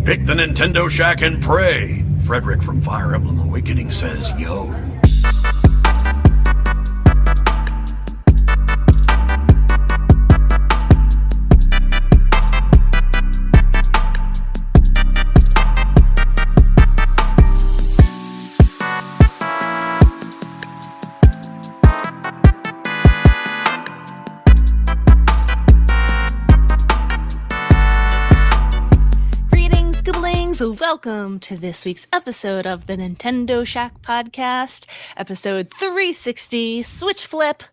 Pick the Nintendo Shack and pray. Frederick from Fire Emblem Awakening says, yo. Welcome to this week's episode of the Nintendo Shack Podcast, episode 360, Switch Flip.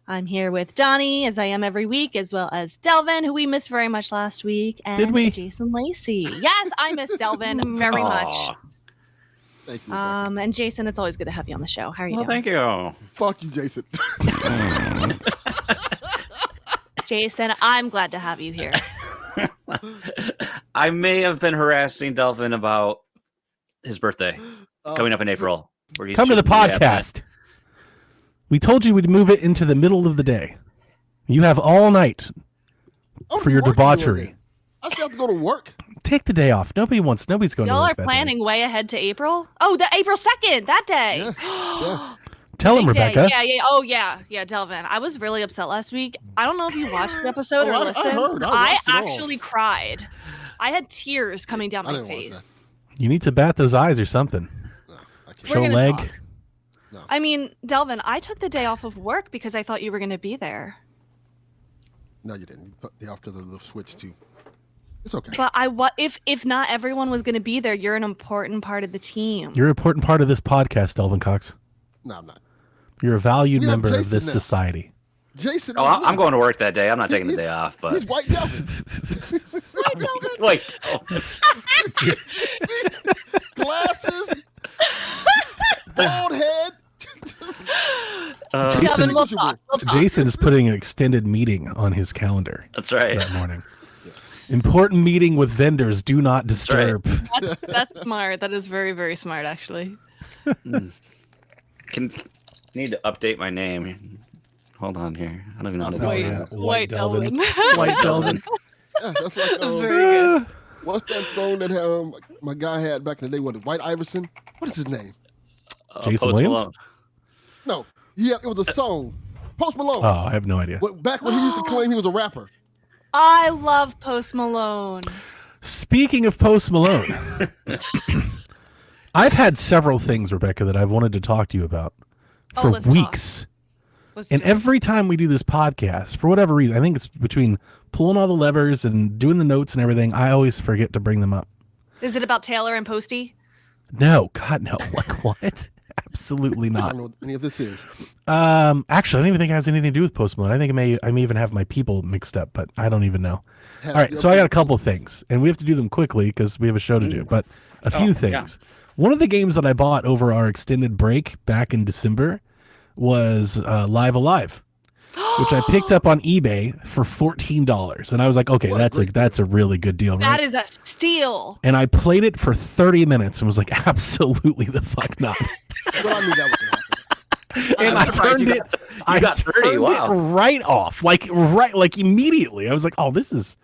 I'm here with Donnie, as I am every week, as well as Delvin, who we missed very much last week, and Did we? Jason Lacey. Yes, I miss Delvin very much. Thank you. And Jason, it's always good to have you on the show. How are you doing? Thank you. Fuck you, Jason. Jason, I'm glad to have you here. I may have been harassing Delvin about his birthday coming up in April. Come to the podcast. We told you we'd move it into the middle of the day. You have all night for your debauchery. I still have to go to work. Take the day off. Nobody's going to work. Y'all are that planning day. way ahead to April? Oh, the April 2nd, that day. Yeah. Tell him, Rebecca. Yeah. Oh, yeah, Delvin. I was really upset last week. I don't know if you watched the episode or listened. I heard. I actually cried. I had tears coming down my face. You need to bat those eyes or something. No, I can't. Show a leg. Talk. No. I mean, Delvin, I took the day off of work because I thought you were going to be there. No, you didn't. You put the off because of the Switch too. It's okay. But if not everyone was going to be there, you're an important part of the team. You're an important part of this podcast, Delvin Cox. No, I'm not. You're a valued member Jason of this now. society. Jason. Oh, I'm going to work that day. I'm not taking the day off. But He's White Delvin. Wait, Delvin. Glasses. Bald head. Jason, we'll talk. Jason is putting an extended meeting on his calendar. That's right. That morning. Important meeting with vendors. Do not disturb. That's smart. That is very, very smart, actually. Need to update my name. Hold on here. I don't even know how to do it. White Delvin. White Delvin. Yeah, that's like That's very good. what's that song that my guy had back in the day? What, White Iverson? What is his name? Jason Post Williams? Malone. No, it was a song. Post Malone. Oh, I have no idea. But back when he used to claim he was a rapper. I love Post Malone. Speaking of Post Malone, I've had several things, Rebecca, that I've wanted to talk to you about for let's weeks. And every time we do this podcast, for whatever reason, I think it's between pulling all the levers and doing the notes and everything, I always forget to bring them up. Is it about Taylor and Posty? No, God, no. Like, what? Absolutely I not. don't know what any of this is. Actually, I don't even think it has anything to do with Post Malone. I think I may even have my people mixed up, but I don't even know. All right, so I got a couple things, and we have to do them quickly because we have a show to do, but a few things. Yeah. One of the games that I bought over our extended break back in December was Live Alive, which I picked up on eBay for $14. And I was like, okay, that's a really good deal, right? That is a steal. And I played it for 30 minutes and was like, absolutely the fuck not. Well, I knew that was going to happen. And I turned it. I got 30. Wow. Right off, like immediately. I was like, "Oh, this is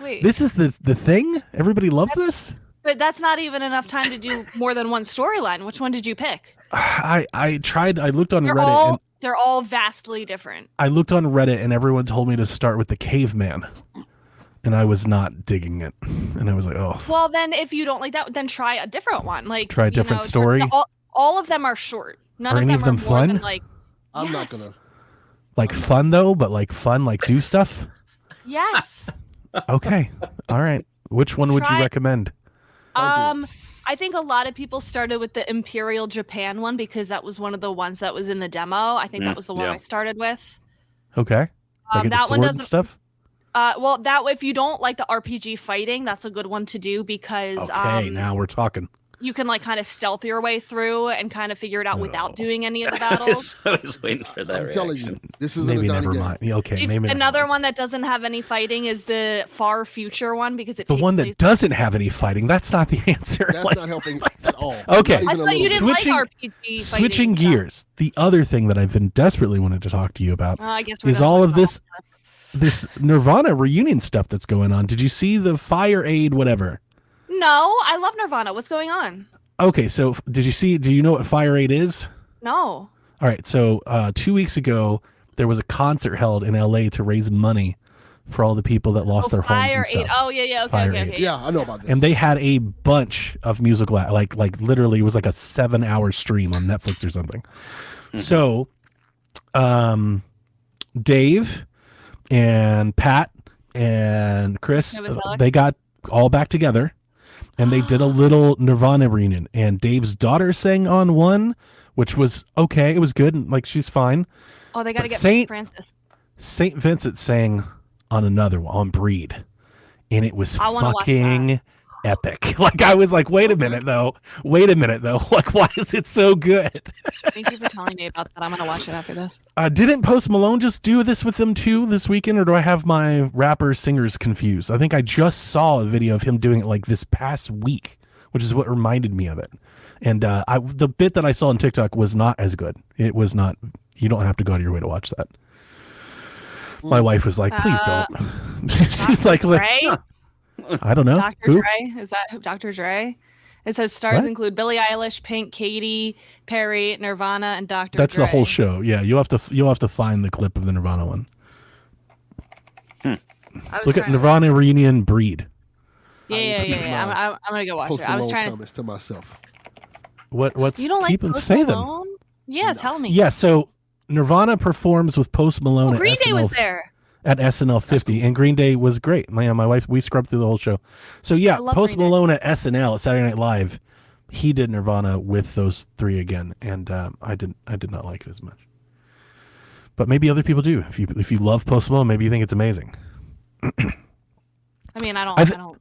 the thing. Everybody loves this." But that's not even enough time to do more than one storyline. Which one did you pick? I tried. I looked on Reddit. They're all vastly different. I looked on Reddit, and everyone told me to start with the caveman, and I was not digging it. And I was like, "Oh." Well, then if you don't like that, then try a different one. Like try a different story. All of them are short. None are any of them are more fun? than, like, I'm not gonna. Like fun though, but like fun, like do stuff. Yes. Okay. All right. Which one would you recommend? I think a lot of people started with the Imperial Japan one because that was one of the ones that was in the demo. I think that was the one I started with. Okay. Like that one doesn't. Stuff. Well, that if you don't like the RPG fighting, that's a good one to do because. Okay, now we're talking. You can like kind of stealth your way through and kind of figure it out without doing any of the battles. I was waiting for that. I'm telling you, this is maybe never mind. Okay, maybe another one that doesn't have any fighting is the Far Future one because it. The one that doesn't have any fighting. That's not the answer. That's not helping at all. Okay, I thought you didn't like RPG. Switching gears. The other thing that I've been desperately wanted to talk to you about is all of this Nirvana reunion stuff that's going on. Did you see the Fire Aid whatever? know. I love Nirvana. What's going on? Okay, so do you know what Fire 8 is? No. All right, so 2 weeks ago, there was a concert held in LA to raise money for all the people that lost their homes and stuff. Oh, yeah. Okay. Yeah, I know about this. And they had a bunch of musical, like literally it was like a 7-hour stream on Netflix or something. So, Dave and Pat and Chris, they got all back together and they did a little Nirvana reunion. And Dave's daughter sang on one, which was okay. It was good. And, like, she's fine. Oh, they got to get Francis. St. Vincent sang on another one, on Breed. And it was fucking epic. Like, I was like, wait a minute though. Like, why is it so good? Thank you for telling me about that. I'm gonna watch it after this. Didn't Post Malone just do this with them too this weekend, or do I have my rapper singers confused? I think I just saw a video of him doing it like this past week, which is what reminded me of it. And the bit that I saw on TikTok was not as good. It was not. You don't have to go out of your way to watch that. My wife was like, please don't. She's like, I don't know. Dr. Dre? Is that Dr. Dre? It says stars include Billie Eilish, Pink, Katy Perry, Nirvana, and Dr. That's Dre. the whole show. Yeah, you'll have to find the clip of the Nirvana one. Look at Nirvana reunion Breed. Yeah. I'm gonna go watch it. I was trying comments to myself. What's you don't keep like them Post say Malone? them? Yeah, tell me. Yeah, so Nirvana performs with Post Malone. Green at Day SNL, was there. At SNL 50, and Green Day was great. My wife, we scrubbed through the whole show. So yeah, Post Malone at SNL at Saturday Night Live, he did Nirvana with those three again, and I did not like it as much. But maybe other people do. If you love Post Malone, maybe you think it's amazing. I mean, I don't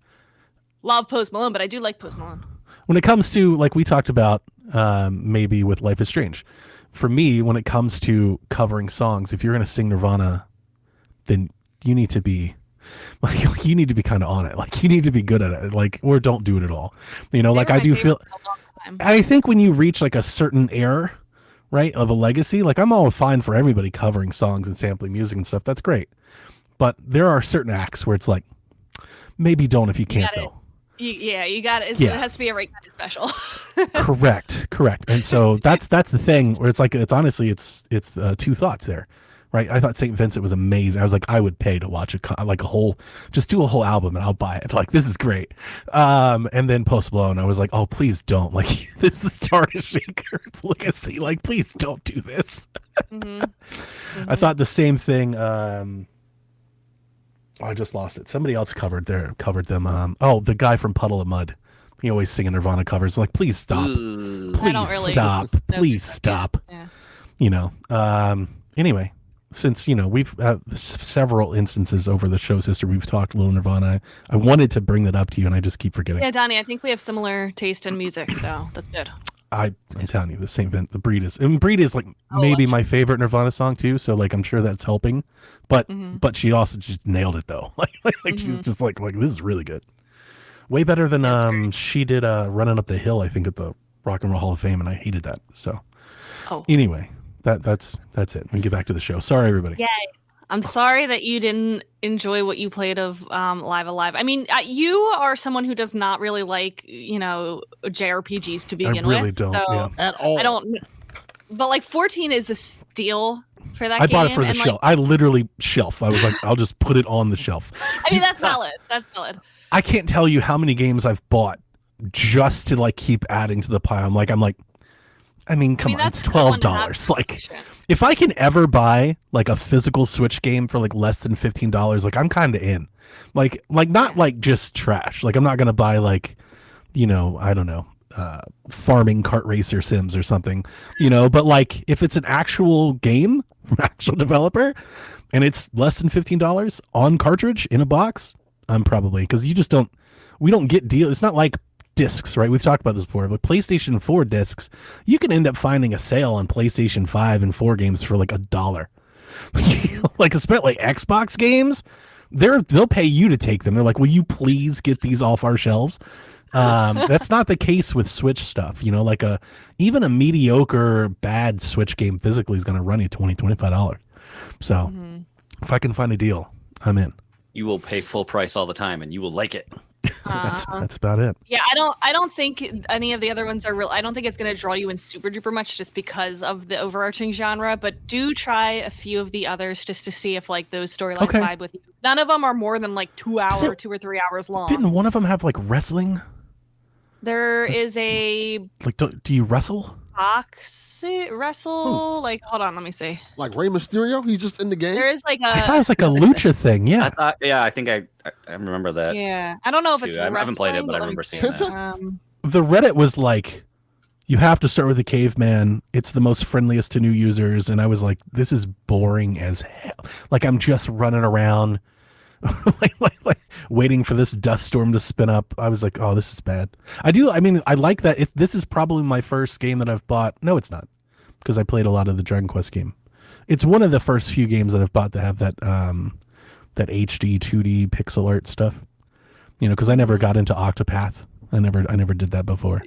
love Post Malone, but I do like Post Malone. When it comes to, like we talked about, maybe with Life is Strange, for me, when it comes to covering songs, if you're going to sing Nirvana, then you need to be kind of on it. Like, you need to be good at it. Like, or don't do it at all. You know, like I do feel. I think when you reach like a certain era, right, of a legacy, like I'm all fine for everybody covering songs and sampling music and stuff. That's great. But there are certain acts where it's like, maybe don't if you can't though. You got it. It has to be a right kind of special. Correct. And so that's the thing where it's honestly two thoughts there, right? I thought St. Vincent was amazing. I was like, I would pay to watch just do a whole album and I'll buy it. Like, this is great. And then Post Malone, I was like, oh, please don't. Like, this is Stardust Shaker. It's legacy. Like, please don't do this. I thought the same thing. I just lost it. Somebody else covered them. The guy from Puddle of Mud. He always singing Nirvana covers. Like, please stop. Please stop. Yeah. You know. Anyway, since we've several instances over the show's history, we've talked a little Nirvana. I wanted to bring that up to you, and I just keep forgetting. Yeah, Donnie, I think we have similar taste in music, so that's good. I'm telling you, the Breed is like maybe my favorite Nirvana song too. So like, I'm sure that's helping, but she also just nailed it though. Like she was just like this is really good. Way better than she did Running Up the Hill, I think, at the Rock and Roll Hall of Fame, and I hated that. So anyway, that's it. We can get back to the show. Sorry, everybody. Yay. I'm sorry that you didn't enjoy what you played of Live Alive. I mean, you are someone who does not really like, JRPGs to begin with. I really don't. So at all. I don't. But like 14 is a steal for that game. I bought it for the shelf. I literally shelf. I was like, I'll just put it on the shelf. I mean, that's valid. That's valid. I can't tell you how many games I've bought just to like keep adding to the pile. I'm like, I mean, come on, it's $12. Like, if I can ever buy like a physical Switch game for like less than $15, like I'm kind of in. Like not like just trash. Like I'm not gonna buy like, I don't know, farming kart racer sims or something, But like if it's an actual game from actual developer, and it's less than $15 on cartridge in a box, I'm probably, because we don't get deals. It's not like discs, right? We've talked about this before, but PlayStation 4 discs, you can end up finding a sale on PlayStation 5 and 4 games for like $1. Like, especially Xbox games, they'll pay you to take them. They're like, will you please get these off our shelves? That's not the case with Switch stuff. Like even a mediocre bad Switch game physically is going to run you $20-$25. So if I can find a deal, I'm in. You will pay full price all the time, and you will like it. That's about it. Yeah, I don't think any of the other ones are real. I don't think it's going to draw you in super duper much just because of the overarching genre. But do try a few of the others just to see if like those storylines vibe with you. None of them are more than like 2 or 3 hours long. Didn't one of them have like wrestling? There is a like. Do you wrestle? Wrestle? Like, hold on, let me see. Like Rey Mysterio, he's just in the game. There is like I thought it was like a lucha thing. Yeah. I think I remember that. Yeah, I don't know if it's. I haven't played it, but I remember seeing that. The Reddit was like, you have to start with the caveman. It's the most friendliest to new users, and I was like, this is boring as hell. Like I'm just running around. like waiting for this dust storm to spin up. I was like, oh, this is bad. I like that. This is probably my first game that I've bought. No, it's not, because I played a lot of the Dragon Quest game. It's one of the first few games that I've bought to have that that HD 2D pixel art stuff. Because I never got into Octopath. I never did that before.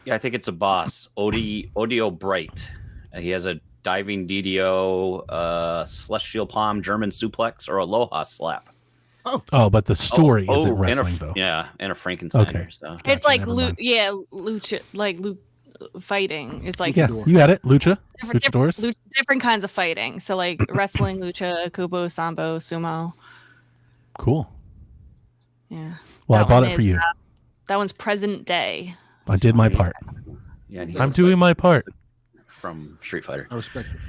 Yeah, I think it's a boss, Odio Bright. He has a diving DDO, celestial palm, German suplex, or aloha slap. Oh, but the story isn't wrestling though. Yeah, and a Frankenstein. Okay. So. It's like lucha, like fighting. It's like you got it, luchadors. Different kinds of fighting. So like wrestling, lucha, kubo, sambo, sumo. Cool. Yeah. Well, I bought it for you. That one's present day. I did my part. Yeah, I'm doing my part. From Street Fighter. I respect it.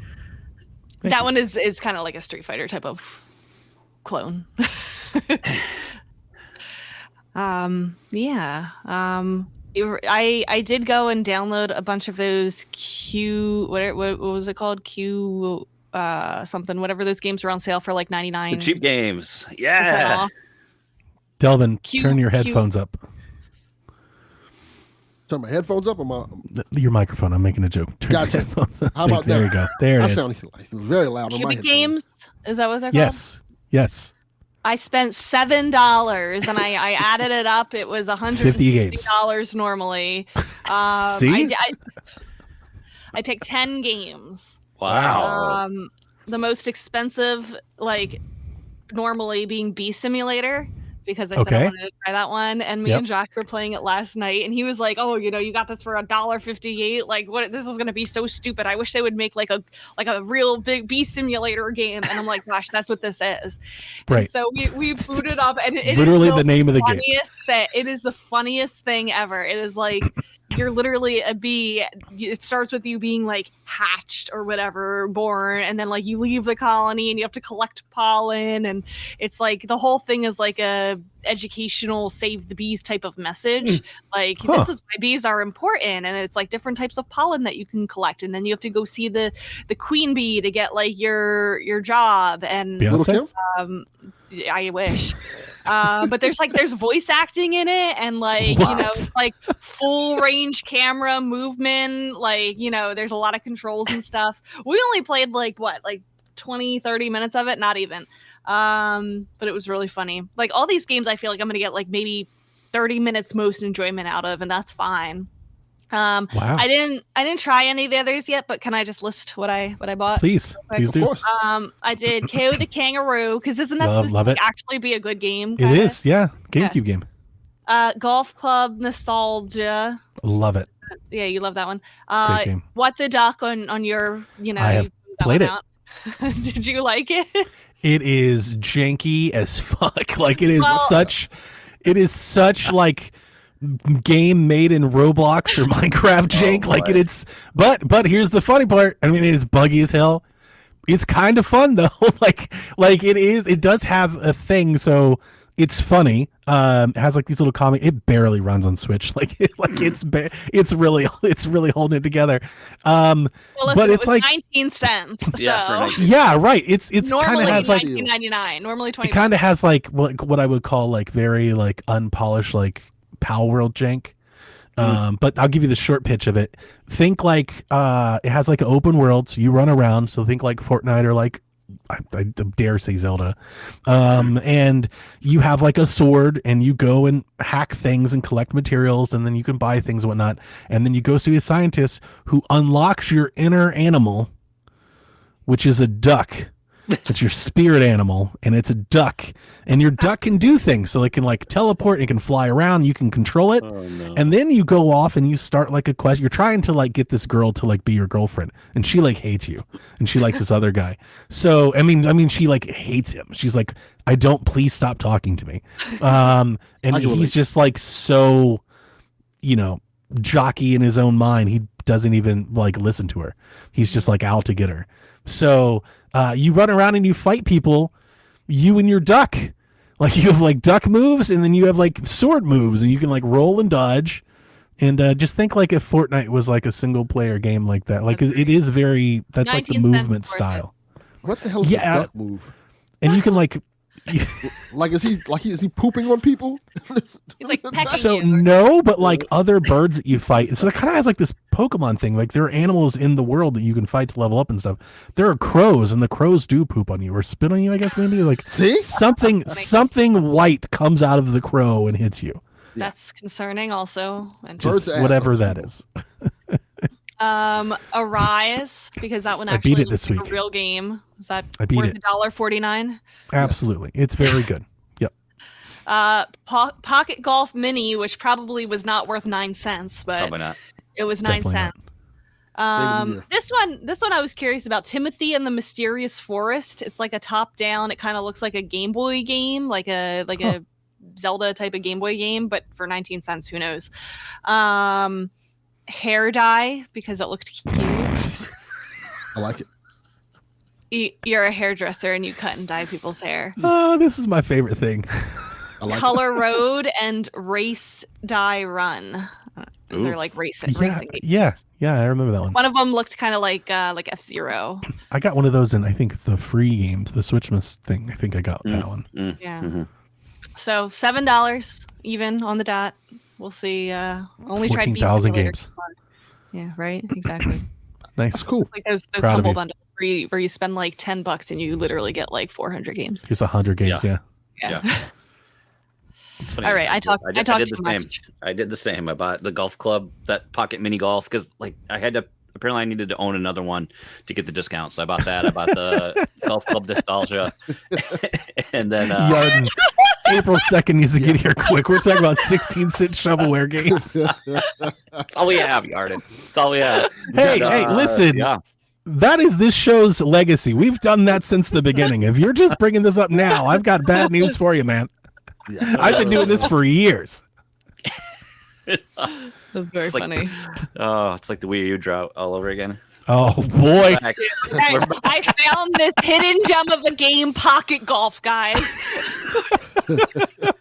That one is kind of like a Street Fighter type of clone. I did go and download a bunch of those what was it called? Something, whatever those games were on sale for like 99. The cheap games. Yeah. Delvin, turn your headphones up. Turn my headphones up or your microphone. I'm making a joke. Turn gotcha. your headphones up. How about there that? you go. There it is. Sounded like it was very loud on my Cubic headphones. games? Is that what they're called? Yes. I spent $7 and I added it up. It was $150 normally. See? I picked 10 games. Wow. The most expensive, like normally being Bee Simulator, because I said I wanted to try that one. And me and Josh were playing it last night, and he was like, "Oh, you got this for $1.58. Like, what? This is gonna be so stupid. I wish they would make like a real big Bee Simulator game." And I'm like, "Gosh, that's what this is." Right. And so we booted up, and it literally is the name of the game. It is the funniest thing ever. It is like you're literally a bee. It starts with you being like hatched or whatever, born, and then like you leave the colony and you have to collect pollen, and it's like the whole thing is like a educational save the bees type of message. Like this is why bees are important, and it's like different types of pollen that you can collect, and then you have to go see the queen bee to get like your job. And I wish. But there's voice acting in it, and like it's like full range camera movement, like there's a lot of controls and stuff. We only played like 20-30 minutes of it, not even. But it was really funny. Like all these games I feel like I'm gonna get like maybe 30 minutes most enjoyment out of, and that's fine. Wow. I didn't try any of the others yet, but can I just list what I bought? Please do. I did KO the Kangaroo, because isn't that supposed to actually be a good game? It is, yeah. GameCube game. Golf Club Nostalgia. Love it. Yeah, you love that one. Great game. What the Duck on your I have played it. Did you like it? It is janky as fuck. Like it is such like game made in Roblox or Minecraft jank. Like but here's the funny part. I mean, it's buggy as hell. It's kind of fun though. like it does have a thing, so it's funny. It has like these little comic. It barely runs on Switch. It's really holding it together. Listen, but it's like like 19 cents. Yeah, right. It's kind of has like $19.99. Normally $20. It kind of has like what I would call like very like unpolished like Pal World jank. But I'll give you the short pitch of it. Think like it has like an open world, so you run around. So think like Fortnite or like I dare say Zelda. And you have like a sword, and you go and hack things and collect materials, and then you can buy things and whatnot. And then you go see a scientist who unlocks your inner animal, which is a duck. It's your spirit animal, and it's a duck. And your duck can do things, so it can like teleport, it can fly around, you can control it. Oh, no. And then you go off and you start like a quest. You're trying to like get this girl to like be your girlfriend, and she like hates you, and she likes this other guy. So I mean, she like hates him. She's like, please stop talking to me. And he's just like so, jockey in his own mind. He doesn't even like listen to her. He's just like out to get her. So you run around and you fight people, you and your duck. Like you have like duck moves, and then you have like sword moves, and you can like roll and dodge. And just think like if Fortnite was like a single player game like that. Like it is very, that's like the movement style. What the hell is a duck move? And you can like like is he pooping on people? He's like pecking so you. no, but like other birds that you fight, so it kind of has like this Pokemon thing. Like there are animals in the world that you can fight to level up and stuff. There are crows, and the crows do poop on you or spit on you. I guess maybe like See? something white comes out of the crow and hits you. That's concerning also. And Just whatever that is. Arise, because that one I actually beat it looks this like week. a real game. Is that I beat worth it. $1.49? Absolutely, it's very good. Yep. Pocket Golf Mini, which probably was not worth 9 cents, but Probably not. it was 9 Definitely cents. This one I was curious about. Timothy and the Mysterious Forest. It's like a top down. It kind of looks like a Game Boy game, like a Zelda type of Game Boy game, but for 19 cents, who knows? Hair dye, because it looked cute. I like it. You're a hairdresser and you cut and dye people's hair. Oh, this is my favorite thing. I like Color Road and Race Die Run. They're like racing games. Yeah, I remember that one. One of them looked kind of like F-Zero. I got one of those in, I think, the free games, the Switchmas thing. I think I got that one. Yeah. Mm-hmm. So $7 even on the dot. We'll see. Only tried 14,000 games. Yeah, right. Exactly. Nice. That's cool. Like those Proud of humble you. bundles where you spend like $10 and you literally get like 400 games. Just 100 games, yeah. Yeah. It's funny. All right, I talked did too the same. much. I did the same. I bought the golf club, that pocket mini golf, because like I had to. Apparently, I needed to own another one to get the discount. So I bought that. I bought the golf club nostalgia, and then Yarden. April 2nd needs to get here quick. We're talking about 16-cent shovelware games. that's all we have, Yarden. That's all we have. Hey, listen. Yeah. That is this show's legacy. We've done that since the beginning. If you're just bringing this up now, I've got bad news for you, man. Yeah. I've been doing this for years. That's very It's like- funny. Oh, it's like the Wii U drought all over again. Oh, boy. I found this hidden gem of a game, Pocket Golf, guys.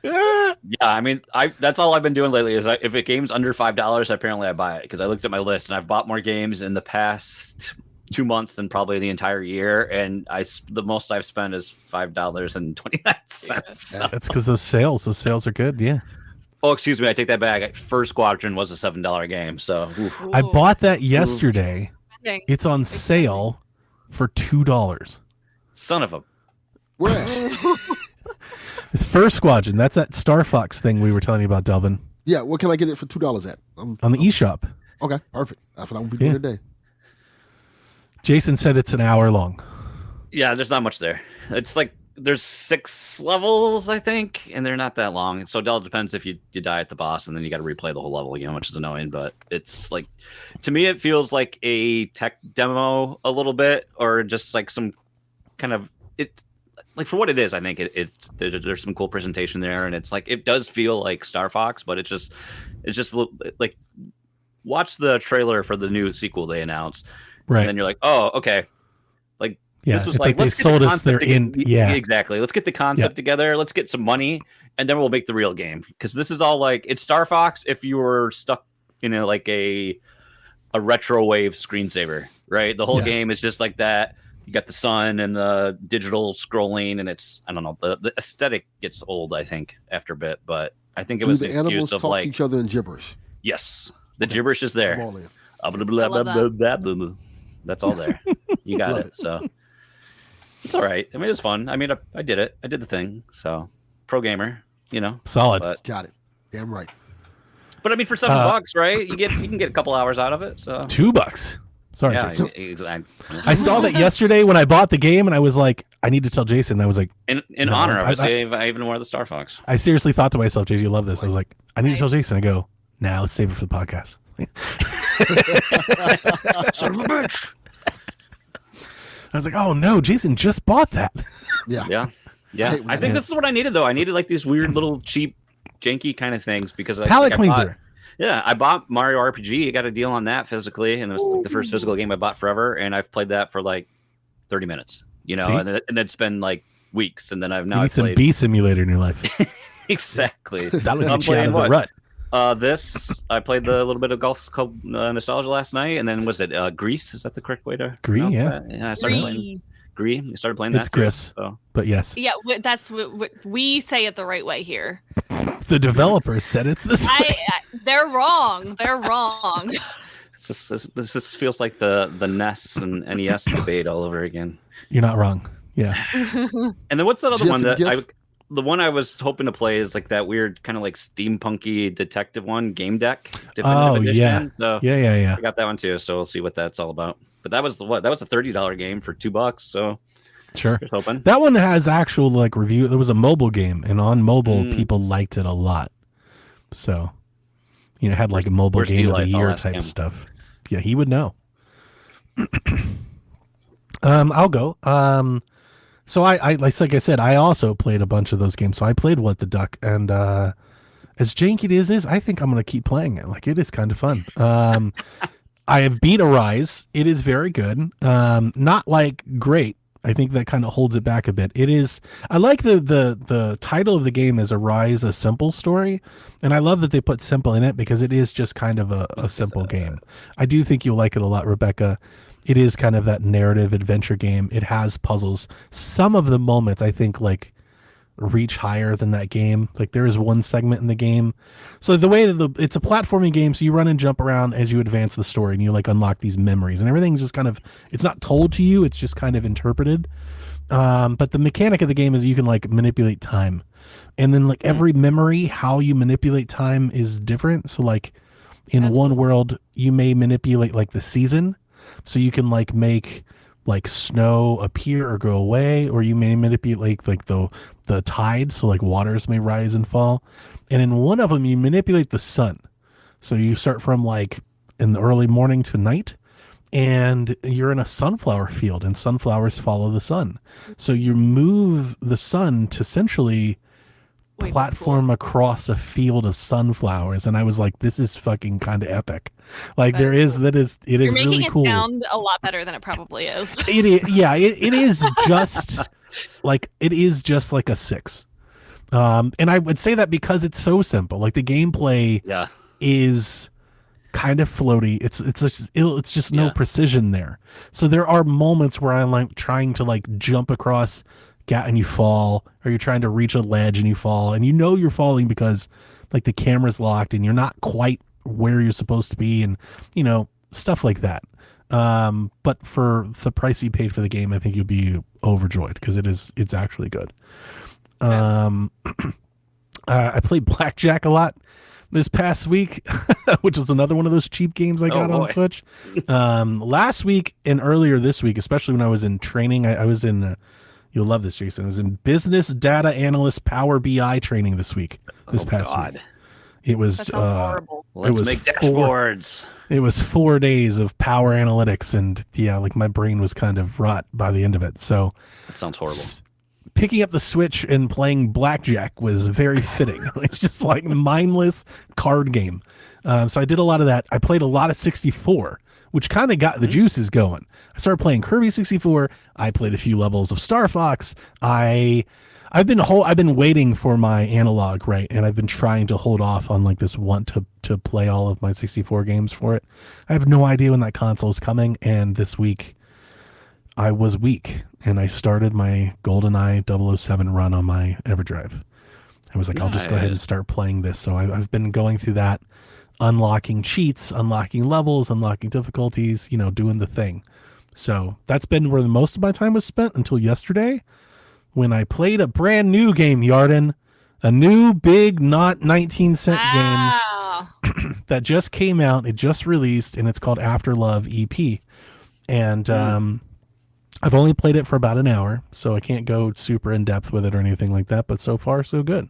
Yeah, I mean, that's all I've been doing lately. Is if a game's under $5, apparently I buy it, because I looked at my list and I've bought more games in the past 2 months than probably the entire year, and the most I've spent is $5.29. So. That's because those sales are good, yeah. Oh, excuse me, I take that back. First Squadron was a $7 game, so oof. I bought that yesterday. Spending. It's on sale for $2. Son of a. Where? It's First Squadron. That's that Star Fox thing we were telling you about, Delvin. Yeah, where can I get it for $2 at? On the eShop. Okay, perfect. That's what I will be doing today. Jason said it's an hour long. Yeah, there's not much there. It's like there's 6 levels, I think, and they're not that long. So it all depends if you die at the boss, and then you got to replay the whole level again, which is annoying. But it's like, to me, it feels like a tech demo a little bit, or just like some kind of it. Like for what it is, I think there's some cool presentation there, and it's like it does feel like Star Fox, but it's just like watch the trailer for the new sequel they announced, Right. and then you're like, oh, okay. Yeah, this was it's like they let's get sold the us their concept in. Yeah, exactly. Let's get the concept together. Let's get some money, and then we'll make the real game. Because this is all like it's Star Fox if you were stuck in like a retro wave screensaver, right? The whole game is just like that. You got the sun and the digital scrolling, and it's I don't know. The aesthetic gets old, I think, after a bit. But I think it was the the animals excuse of talk like to each other in gibberish? yes, the gibberish is there. Come on, in. That's all there. You got Love it. So it's all right. I mean, it was fun. I mean, I did it. I did the thing. So pro gamer, solid. But Got it. Damn right. I mean, for $7, right? You can get a couple hours out of it. So $2. Sorry, yeah, Jason. exactly. I saw that yesterday when I bought the game, and I was like, I need to tell Jason. I was like, In no, honor of it, I even wore the Star Fox. I seriously thought to myself, Jason, you love this. I was like, I need to tell Jason. I go, nah, let's save it for the podcast. Son of a bitch. I was like, oh no, Jason just bought that. Yeah. I think this is what I needed though. I needed like these weird little cheap, janky kind of things because palette cleanser. I bought Mario RPG. I got a deal on that physically, and it was like the first physical game I bought forever. And I've played that for like 30 minutes, and it's been like weeks. And then I've played some Bee Simulator in your life. Exactly. That'll get you out of the rut. I played the little bit of Golf Nostalgia last night, and then was it Grease? Is that the correct way to Grease? Yeah. I started playing Grease. You started playing that. It's Gris, but yes. Yeah, that's what we say it the right way here. The developers said it's this way. They're wrong. They're wrong. This just feels like the NES and NES debate all over again. You're not wrong. Yeah. And then what's that other one that the one I was hoping to play is like that weird kind of like steampunky detective one, Game Deck. Yeah. So yeah. I got that one too, so we'll see what that's all about. But that was a $30 game for $2, so sure. Just hoping. That one has actual like review. There was a mobile game, and on mobile people liked it a lot. So, it had like a mobile game of the year type stuff. Yeah, he would know. I'll go. So I like I said, I also played a bunch of those games. So I played What the Duck, and as janky as it is, I think I'm gonna keep playing it. Like, it is kind of fun. I have beat Arise. It is very good. Not like great. I think that kind of holds it back a bit. It is. I like the title of the game is Arise: A Simple Story, and I love that they put simple in it because it is just kind of a simple game. I do think you'll like it a lot, Rebecca. It is kind of that narrative adventure game. It has puzzles. Some of the moments I think like reach higher than that game. Like, there is one segment in the game. So the way that it's a platforming game, so you run and jump around as you advance the story, and you like unlock these memories, and everything just kind of, it's not told to you, it's just kind of interpreted. But the mechanic of the game is you can like manipulate time, and then like every memory, how you manipulate time is different. So like in one world, you may manipulate like the season, so you can like make like snow appear or go away, or you may manipulate like the tide, so like waters may rise and fall. And in one of them, you manipulate the sun, so you start from like in the early morning to night, and you're in a sunflower field, and sunflowers follow the sun, so you move the sun to essentially platform across a field of sunflowers. And I was like, this is fucking kind of epic. Like, it is really cool. You're making it sound a lot better than it probably is. It is, yeah. It is just like a 6. And I would say that because it's so simple. Like, the gameplay is kind of floaty. It's just no precision there. So there are moments where I'm like trying to like jump across and you fall, or you're trying to reach a ledge and you fall, and you're falling because like the camera's locked and you're not quite where you're supposed to be, and stuff like that. But for the price you paid for the game, I think you'd be overjoyed because it's actually good. I played Blackjack a lot this past week, which was another one of those cheap games I got on Switch. Last week and earlier this week, especially when I was in training, I was in you'll love this, Jason. I was in business data analyst Power BI training this past week. It was horrible. Let's make dashboards. It was 4 days of Power Analytics, and like my brain was kind of rot by the end of it. So that sounds horrible. Picking up the Switch and playing Blackjack was very fitting. It's just like mindless card game. So I did a lot of that. I played a lot of 64, which kind of got the juices going. I started playing Kirby 64. I played a few levels of Star Fox. I've been waiting for my analog, right? And I've been trying to hold off on like this want to play all of my 64 games for it. I have no idea when that console is coming. And this week I was weak, and I started my GoldenEye 007 run on my EverDrive. I was like, I'll just go ahead and start playing this. So I've been going through that, unlocking cheats, unlocking levels, unlocking difficulties, doing the thing. So that's been where the most of my time was spent until yesterday, when I played a brand new game, Yarden, a new big, not 19-cent game that just came out. It just released, and it's called After Love EP. And I've only played it for about an hour, so I can't go super in depth with it or anything like that. But so far, so good.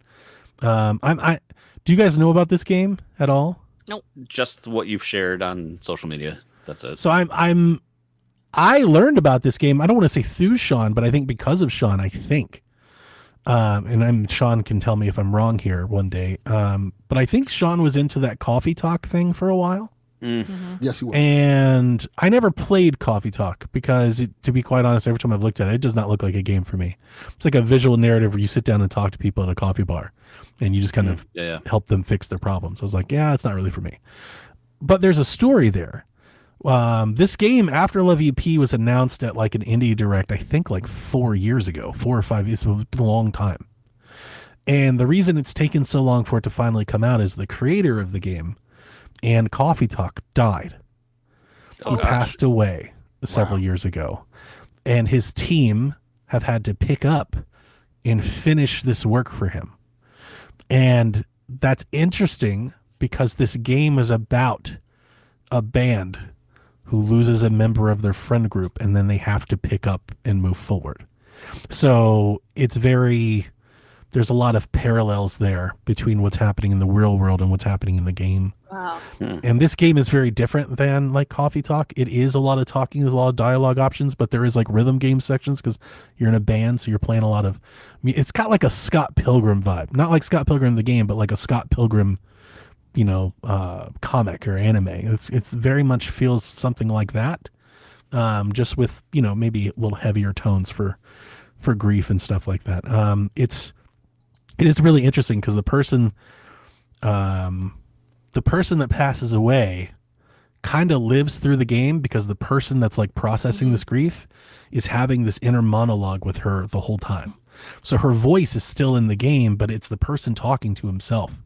Do you guys know about this game at all? Nope. Just what you've shared on social media. That's it. So I learned about this game. I don't want to say through Sean, but I think because of Sean. I think, and Sean can tell me if I'm wrong here one day. But I think Sean was into that Coffee Talk thing for a while. Yes, he was. And I never played Coffee Talk because, to be quite honest, every time I've looked at it, it does not look like a game for me. It's like a visual narrative where you sit down and talk to people at a coffee bar, and you just kind of help them fix their problems. I was like, yeah, it's not really for me. But there's a story there. This game, Afterlove EP, was announced at like an indie direct, I think like 4 years ago, 4 or 5 years. It's been a long time. And the reason it's taken so long for it to finally come out is the creator of the game and Coffee Talk died. He passed away several years ago. And his team have had to pick up and finish this work for him. And that's interesting because this game is about a band who loses a member of their friend group and then they have to pick up and move forward. So it's there's a lot of parallels there between what's happening in the real world and what's happening in the game. Wow. And this game is very different than like Coffee Talk. It is a lot of talking, there's a lot of dialogue options, but there is like rhythm game sections because you're in a band, so you're playing a lot of. It's got like a Scott Pilgrim vibe, not like Scott Pilgrim the game, but like a Scott Pilgrim, comic or anime. It's very much feels something like that, just with maybe a little heavier tones for grief and stuff like that. It is really interesting because the person that passes away kind of lives through the game because the person that's like processing this grief is having this inner monologue with her the whole time. So her voice is still in the game, but it's the person talking to himself,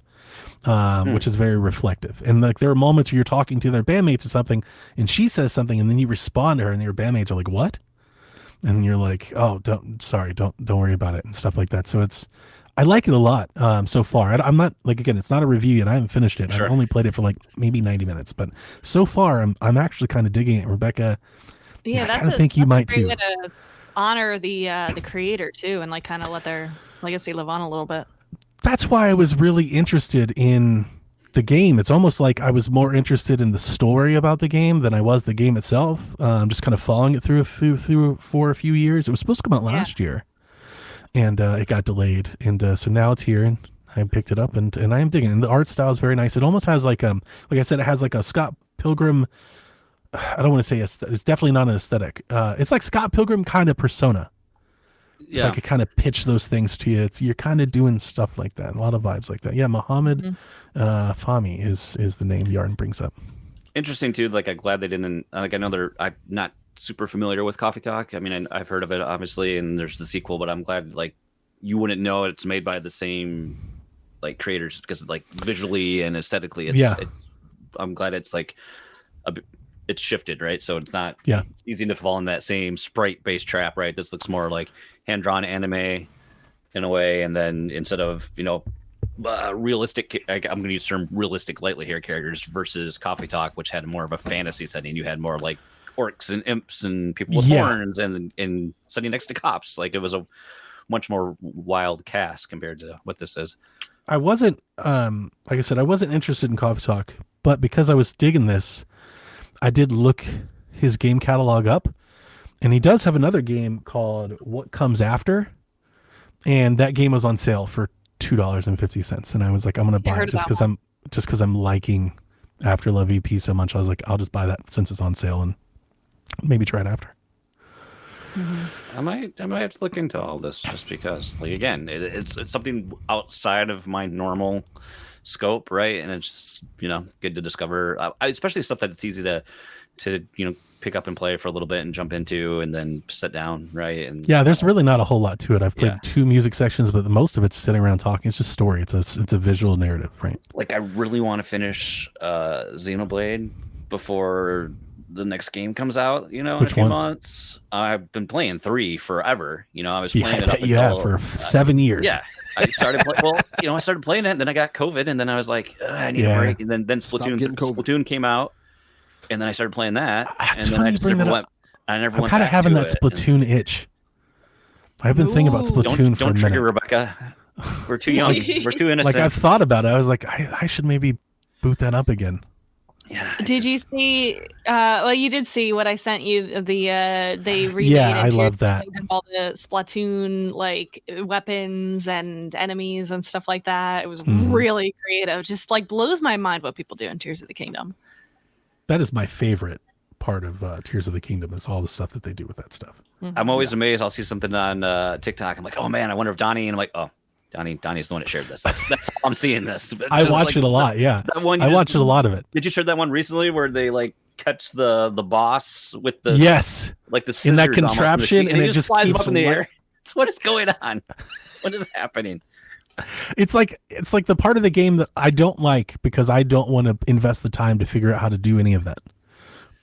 which is very reflective. And like there are moments where you're talking to their bandmates or something and she says something and then you respond to her and your bandmates are like, what? And you're like, oh, don't worry about it and stuff like that. So I like it a lot so far. I'm not like, again, it's not a review yet. I haven't finished it. Sure. I've only played it for like maybe 90 minutes, but so far I'm actually kind of digging it. Rebecca, I think you might too. Way to honor the creator too, and like kind of let their legacy live on a little bit. That's why I was really interested in the game. It's almost like I was more interested in the story about the game than I was the game itself. Just kind of following it through for a few years. It was supposed to come out last year. And it got delayed, and so now it's here, and I picked it up, and I am digging it. And the art style is very nice. It almost has like I said, it has like a Scott Pilgrim. I don't want to say it's definitely not an aesthetic. It's like Scott Pilgrim kind of persona. Yeah, I could kind of pitch those things to you. You're kind of doing stuff like that, a lot of vibes like that. Yeah, Muhammad Fahmy is the name Yarn brings up. Interesting too. Like I'm glad they didn't. Like I know I'm not super familiar with Coffee Talk. I mean, I've heard of it obviously, and there's the sequel, but I'm glad like you wouldn't know it's made by the same like creators because like visually and aesthetically, I'm glad it's like it's shifted, right? So it's not easy to fall in that same sprite based trap, right? This looks more like hand drawn anime in a way, and then instead of realistic, I'm going to use the term realistic lightly here characters versus Coffee Talk, which had more of a fantasy setting. You had more like orcs and imps and people with horns and sitting next to cops. Like it was a much more wild cast compared to what this is. I wasn't like I said, I wasn't interested in Coffee Talk, but because I was digging this, I did look his game catalog up, and he does have another game called What Comes After, and that game was on sale for $2.50, and I was like, I'm gonna buy it just because I'm liking Afterlove EP so much. I was like, I'll just buy that since it's on sale and maybe try it after. I might have to look into all this just because, like, again, it's something outside of my normal scope, right? And it's just good to discover, especially stuff that it's easy to pick up and play for a little bit and jump into and then sit down, right? And there's really not a whole lot to it. I've played 2 music sections, but most of it's sitting around talking. It's just story. It's a visual narrative, right? Like I really want to finish Xenoblade before the next game comes out, in a few months. I've been playing 3 forever. I was playing it up until for 7 years. I started I started playing it, and then I got COVID, and then I was like, I need a break. And then Splatoon came out, and then I started playing that, and then I just never went. I never I'm went kind of back having to that it, Splatoon itch. I've been thinking about Ooh. Splatoon for a Don't trigger minute. Rebecca. We're too young. We're too innocent. Like I've thought about it. I was like, I should maybe boot that up again. Yeah. Did you see? Well, you did see what I sent you. They remade Yeah, I Tears love of that. the Kingdom, all the Splatoon like weapons and enemies and stuff like that. It was really creative. Just like blows my mind what people do in Tears of the Kingdom. That is my favorite part of Tears of the Kingdom is all the stuff that they do with that stuff. I'm always amazed. I'll see something on TikTok. I'm like, oh man, I wonder if Donnie. And I'm like, oh, Donnie's the one that shared this. That's how I'm seeing this. But I just, watch like, it a lot. Yeah, That one I watch it a lot of it. Did you share that one recently where they like catch the boss with the Yes, like the in scissors that almost from the contraption, sheet, and he it just flies keeps up in the air. It's what is going on? What is happening? It's like the part of the game that I don't like because I don't want to invest the time to figure out how to do any of that.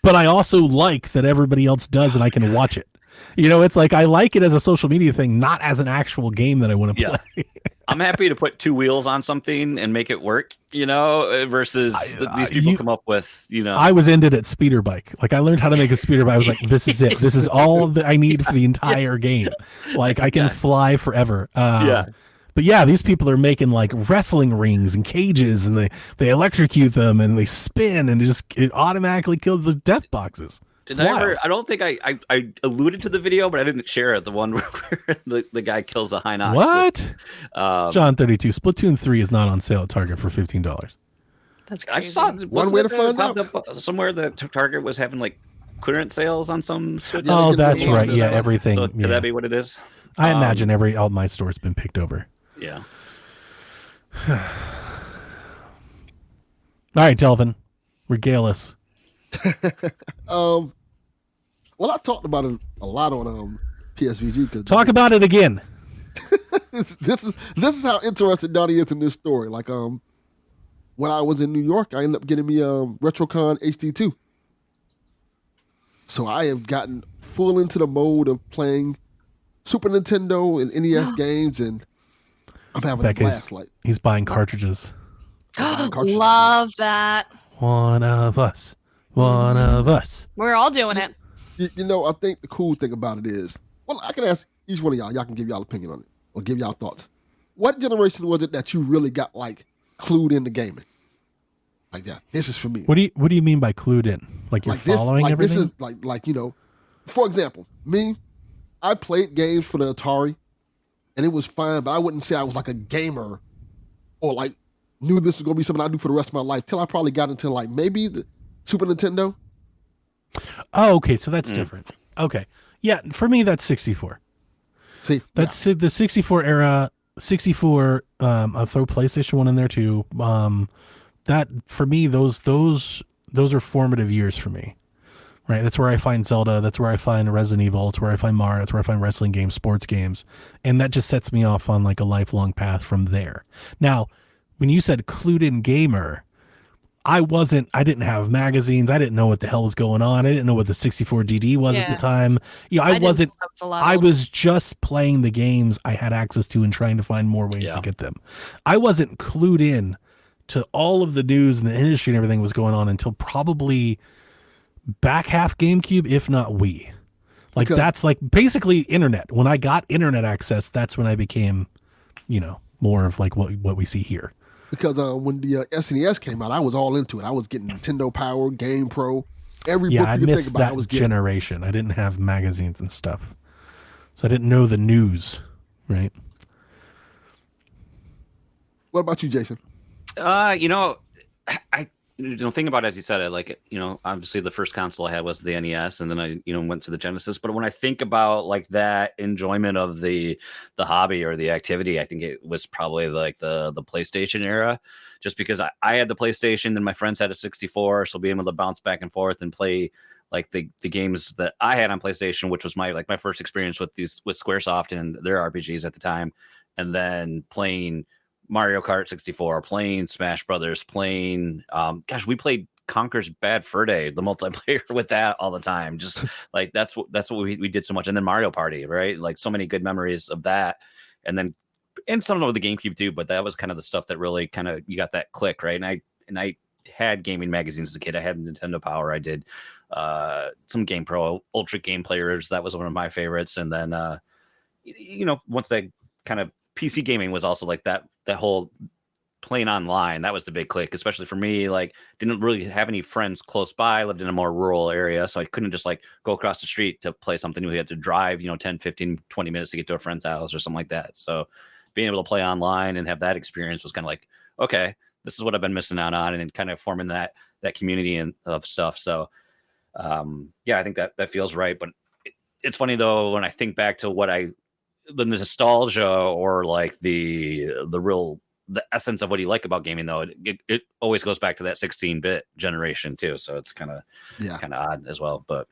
But I also like that everybody else does, and I can watch it. You know, it's like I like it as a social media thing, not as an actual game that I want to play. I'm happy to put two wheels on something and make it work, you know, versus these people come up with, you know. I was ended at speeder bike. Like I learned how to make a speeder bike. I was like, this is it. This is all that I need for the entire game. Like I can fly forever. But yeah, these people are making like wrestling rings and cages, and they electrocute them and they spin, and it automatically kills the death boxes. I don't think I alluded to the video, but I didn't share it. The one where the guy kills a high notch. What? John 32. Splatoon 3 is not on sale at Target for $15. That's crazy. I saw one way to find out. Somewhere that Target was having like clearance sales on some Switch. Oh, that's right. Yeah, everything. So could that be what it is? I imagine all my store's been picked over. Yeah. All right, Delvin, regale us. Well, I talked about it a lot on PSVG. Cause Talk about it again. this is how interested Donnie is in this story. Like when I was in New York, I ended up getting me RetroCon HD2. So I have gotten full into the mode of playing Super Nintendo and NES games, and I'm having a blast. Like he's buying cartridges. Love that. One of us. One of us. We're all doing it. You know, I think the cool thing about it is, well, I can ask each one of y'all. Y'all can give y'all opinion on it or give y'all thoughts. What generation was it that you really got like clued into gaming? Like that. This is for me. What do you mean by clued in? Like you're following everything? This is like you know, for example, me, I played games for the Atari, and it was fine, but I wouldn't say I was like a gamer, or like knew this was gonna be something I do for the rest of my life till I probably got into like maybe the Super Nintendo. Oh, okay, so that's different. Okay, yeah, for me that's 64. See, that's the 64 era. 64. I'll throw PlayStation 1 in there too. That for me, those are formative years for me, right? That's where I find Zelda. That's where I find Resident Evil. That's where I find Mario. That's where I find wrestling games, sports games, and that just sets me off on like a lifelong path from there. Now, when you said clued in gamer, I didn't have magazines. I didn't know what the hell was going on. I didn't know what the 64 DD was at the time. Yeah, I was just playing the games I had access to and trying to find more ways to get them. I wasn't clued in to all of the news and the industry and everything was going on until probably back half GameCube, if not Wii. Like that's like basically internet. When I got internet access, that's when I became, more of like what we see here. Because when the SNES came out, I was all into it. I was getting Nintendo Power, Game Pro, every book you could think about. I was getting. Generation. I didn't have magazines and stuff, so I didn't know the news. Right. What about you, Jason? I think about it as you said it, like, obviously the first console I had was the NES, and then I, went to the Genesis. But when I think about like that enjoyment of the hobby or the activity, I think it was probably like the PlayStation era, just because I had the PlayStation, then my friends had a 64, so being able to bounce back and forth and play like the games that I had on PlayStation, which was my first experience with Squaresoft and their RPGs at the time, and then playing Mario Kart 64, playing Smash Brothers, playing we played Conker's Bad Fur Day, the multiplayer with that all the time. Just like that's what we did so much. And then Mario Party, right? Like so many good memories of that. And some of the GameCube too, but that was kind of the stuff that really kind of you got that click, right? And I had gaming magazines as a kid. I had Nintendo Power. I did some Game Pro, Ultra Game Players. That was one of my favorites. And then, once that kind of PC gaming was also like that whole playing online, that was the big click, especially for me. Like, didn't really have any friends close by. I lived in a more rural area, so I couldn't just like go across the street to play something. We had to drive 10, 15, 20 minutes to get to a friend's house or something like that. So being able to play online and have that experience was kind of like, okay, this is what I've been missing out on, and kind of forming that community and of stuff. So I think that feels right. But it's funny though, when I think back to the nostalgia or like the essence of what you like about gaming, though, it always goes back to that 16-bit generation too. So it's kind of odd as well. But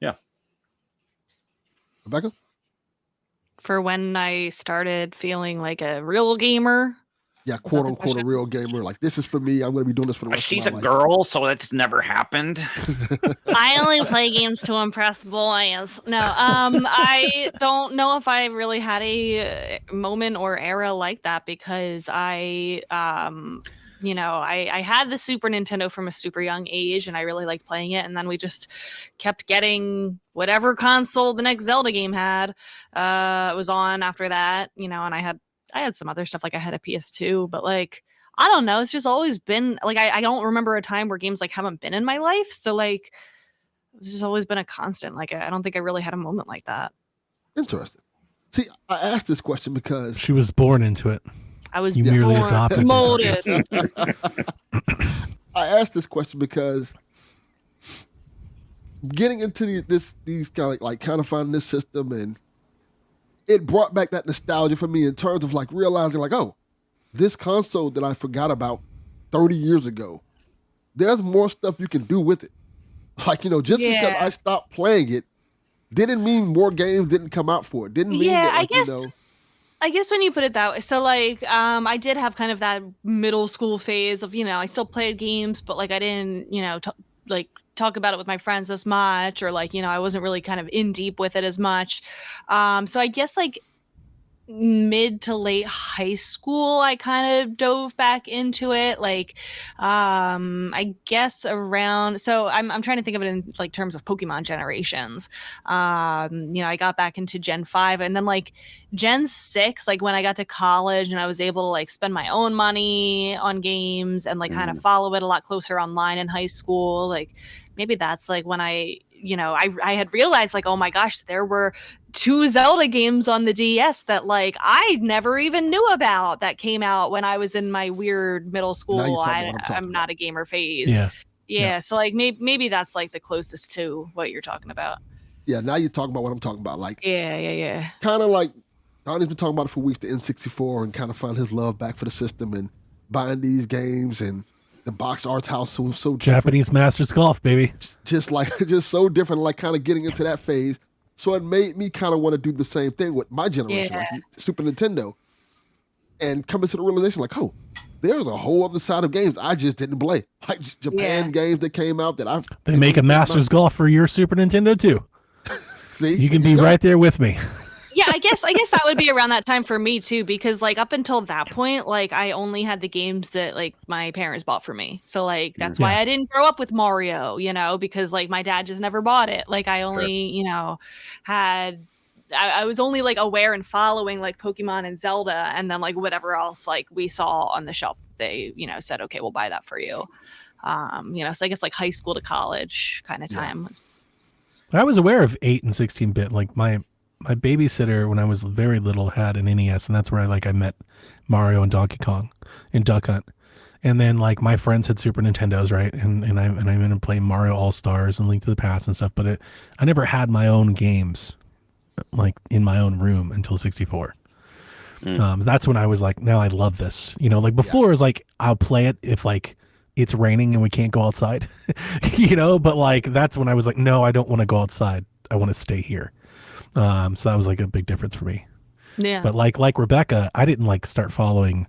yeah. Rebecca? For when I started feeling like a real gamer. Yeah, quote unquote a real gamer. Like, this is for me. I'm going to be doing this for the rest She's of my life. She's a girl, so that's never happened. I only play games to impress boys. No, I don't know if I really had a moment or era like that, because I had the Super Nintendo from a super young age, and I really liked playing it. And then we just kept getting whatever console the next Zelda game had was on after that, and I had some other stuff, like I had a PS2, but like, I don't know. It's just always been like, I don't remember a time where games like haven't been in my life. So like, it's just always been a constant. Like, I don't think I really had a moment like that. Interesting. See, I asked this question because she was born into it. I was merely adopted. Molded. I asked this question because getting into these kind of finding this system, and it brought back that nostalgia for me in terms of like realizing like, oh, this console that I forgot about 30 years ago, there's more stuff you can do with it. Like, just because I stopped playing it didn't mean more games didn't come out for it. Didn't mean that, like, I guess when you put it that way, so like, I did have kind of that middle school phase of, I still played games, but like I didn't, talk about it with my friends as much, or like, I wasn't really kind of in deep with it as much. So I guess like mid to late high school, I kind of dove back into it. Like, I guess around, so I'm trying to think of it in like terms of Pokemon generations. I got back into Gen 5, and then like Gen 6, like when I got to college and I was able to like spend my own money on games and like kind of follow it a lot closer online in high school. Like, maybe that's like when I had realized like, oh my gosh, there were 2 Zelda games on the DS that like I never even knew about that came out when I was in my weird middle school. I'm not a gamer phase. Yeah. So like maybe that's like the closest to what you're talking about. Yeah. Now you're talking about what I'm talking about. Like, yeah. Kind of like Donnie's been talking about it for weeks, the N64, and kind of found his love back for the system and buying these games, and the box arts house was so Japanese different. Masters Golf, baby. Just so different, like kind of getting into that phase. So it made me kind of want to do the same thing with my generation, like Super Nintendo, and coming to the realization like, oh, there's a whole other side of games I just didn't play. Like Japan games that came out that they make a Masters Golf for your Super Nintendo too. See, you can be right there with me. Yeah, I guess that would be around that time for me too, because like up until that point, like I only had the games that like my parents bought for me. So like that's why I didn't grow up with Mario, because like my dad just never bought it. Like I only, I was only like aware and following like Pokemon and Zelda, and then like whatever else like we saw on the shelf, they, said, okay, we'll buy that for you. So I guess like high school to college kind of time was. I was aware of 8 and 16-bit. Like my babysitter when I was very little had an NES, and that's where I met Mario and Donkey Kong and Duck Hunt. And then like my friends had Super Nintendos, right? And I ended up playing Mario All-Stars and Link to the Past and stuff, but I never had my own games like in my own room until 64. That's when I was like, now I love this. Like before it was like I'll play it if like it's raining and we can't go outside. But like that's when I was like, no, I don't want to go outside. I want to stay here. So that was like a big difference for me. Yeah. But like Rebecca, I didn't like start following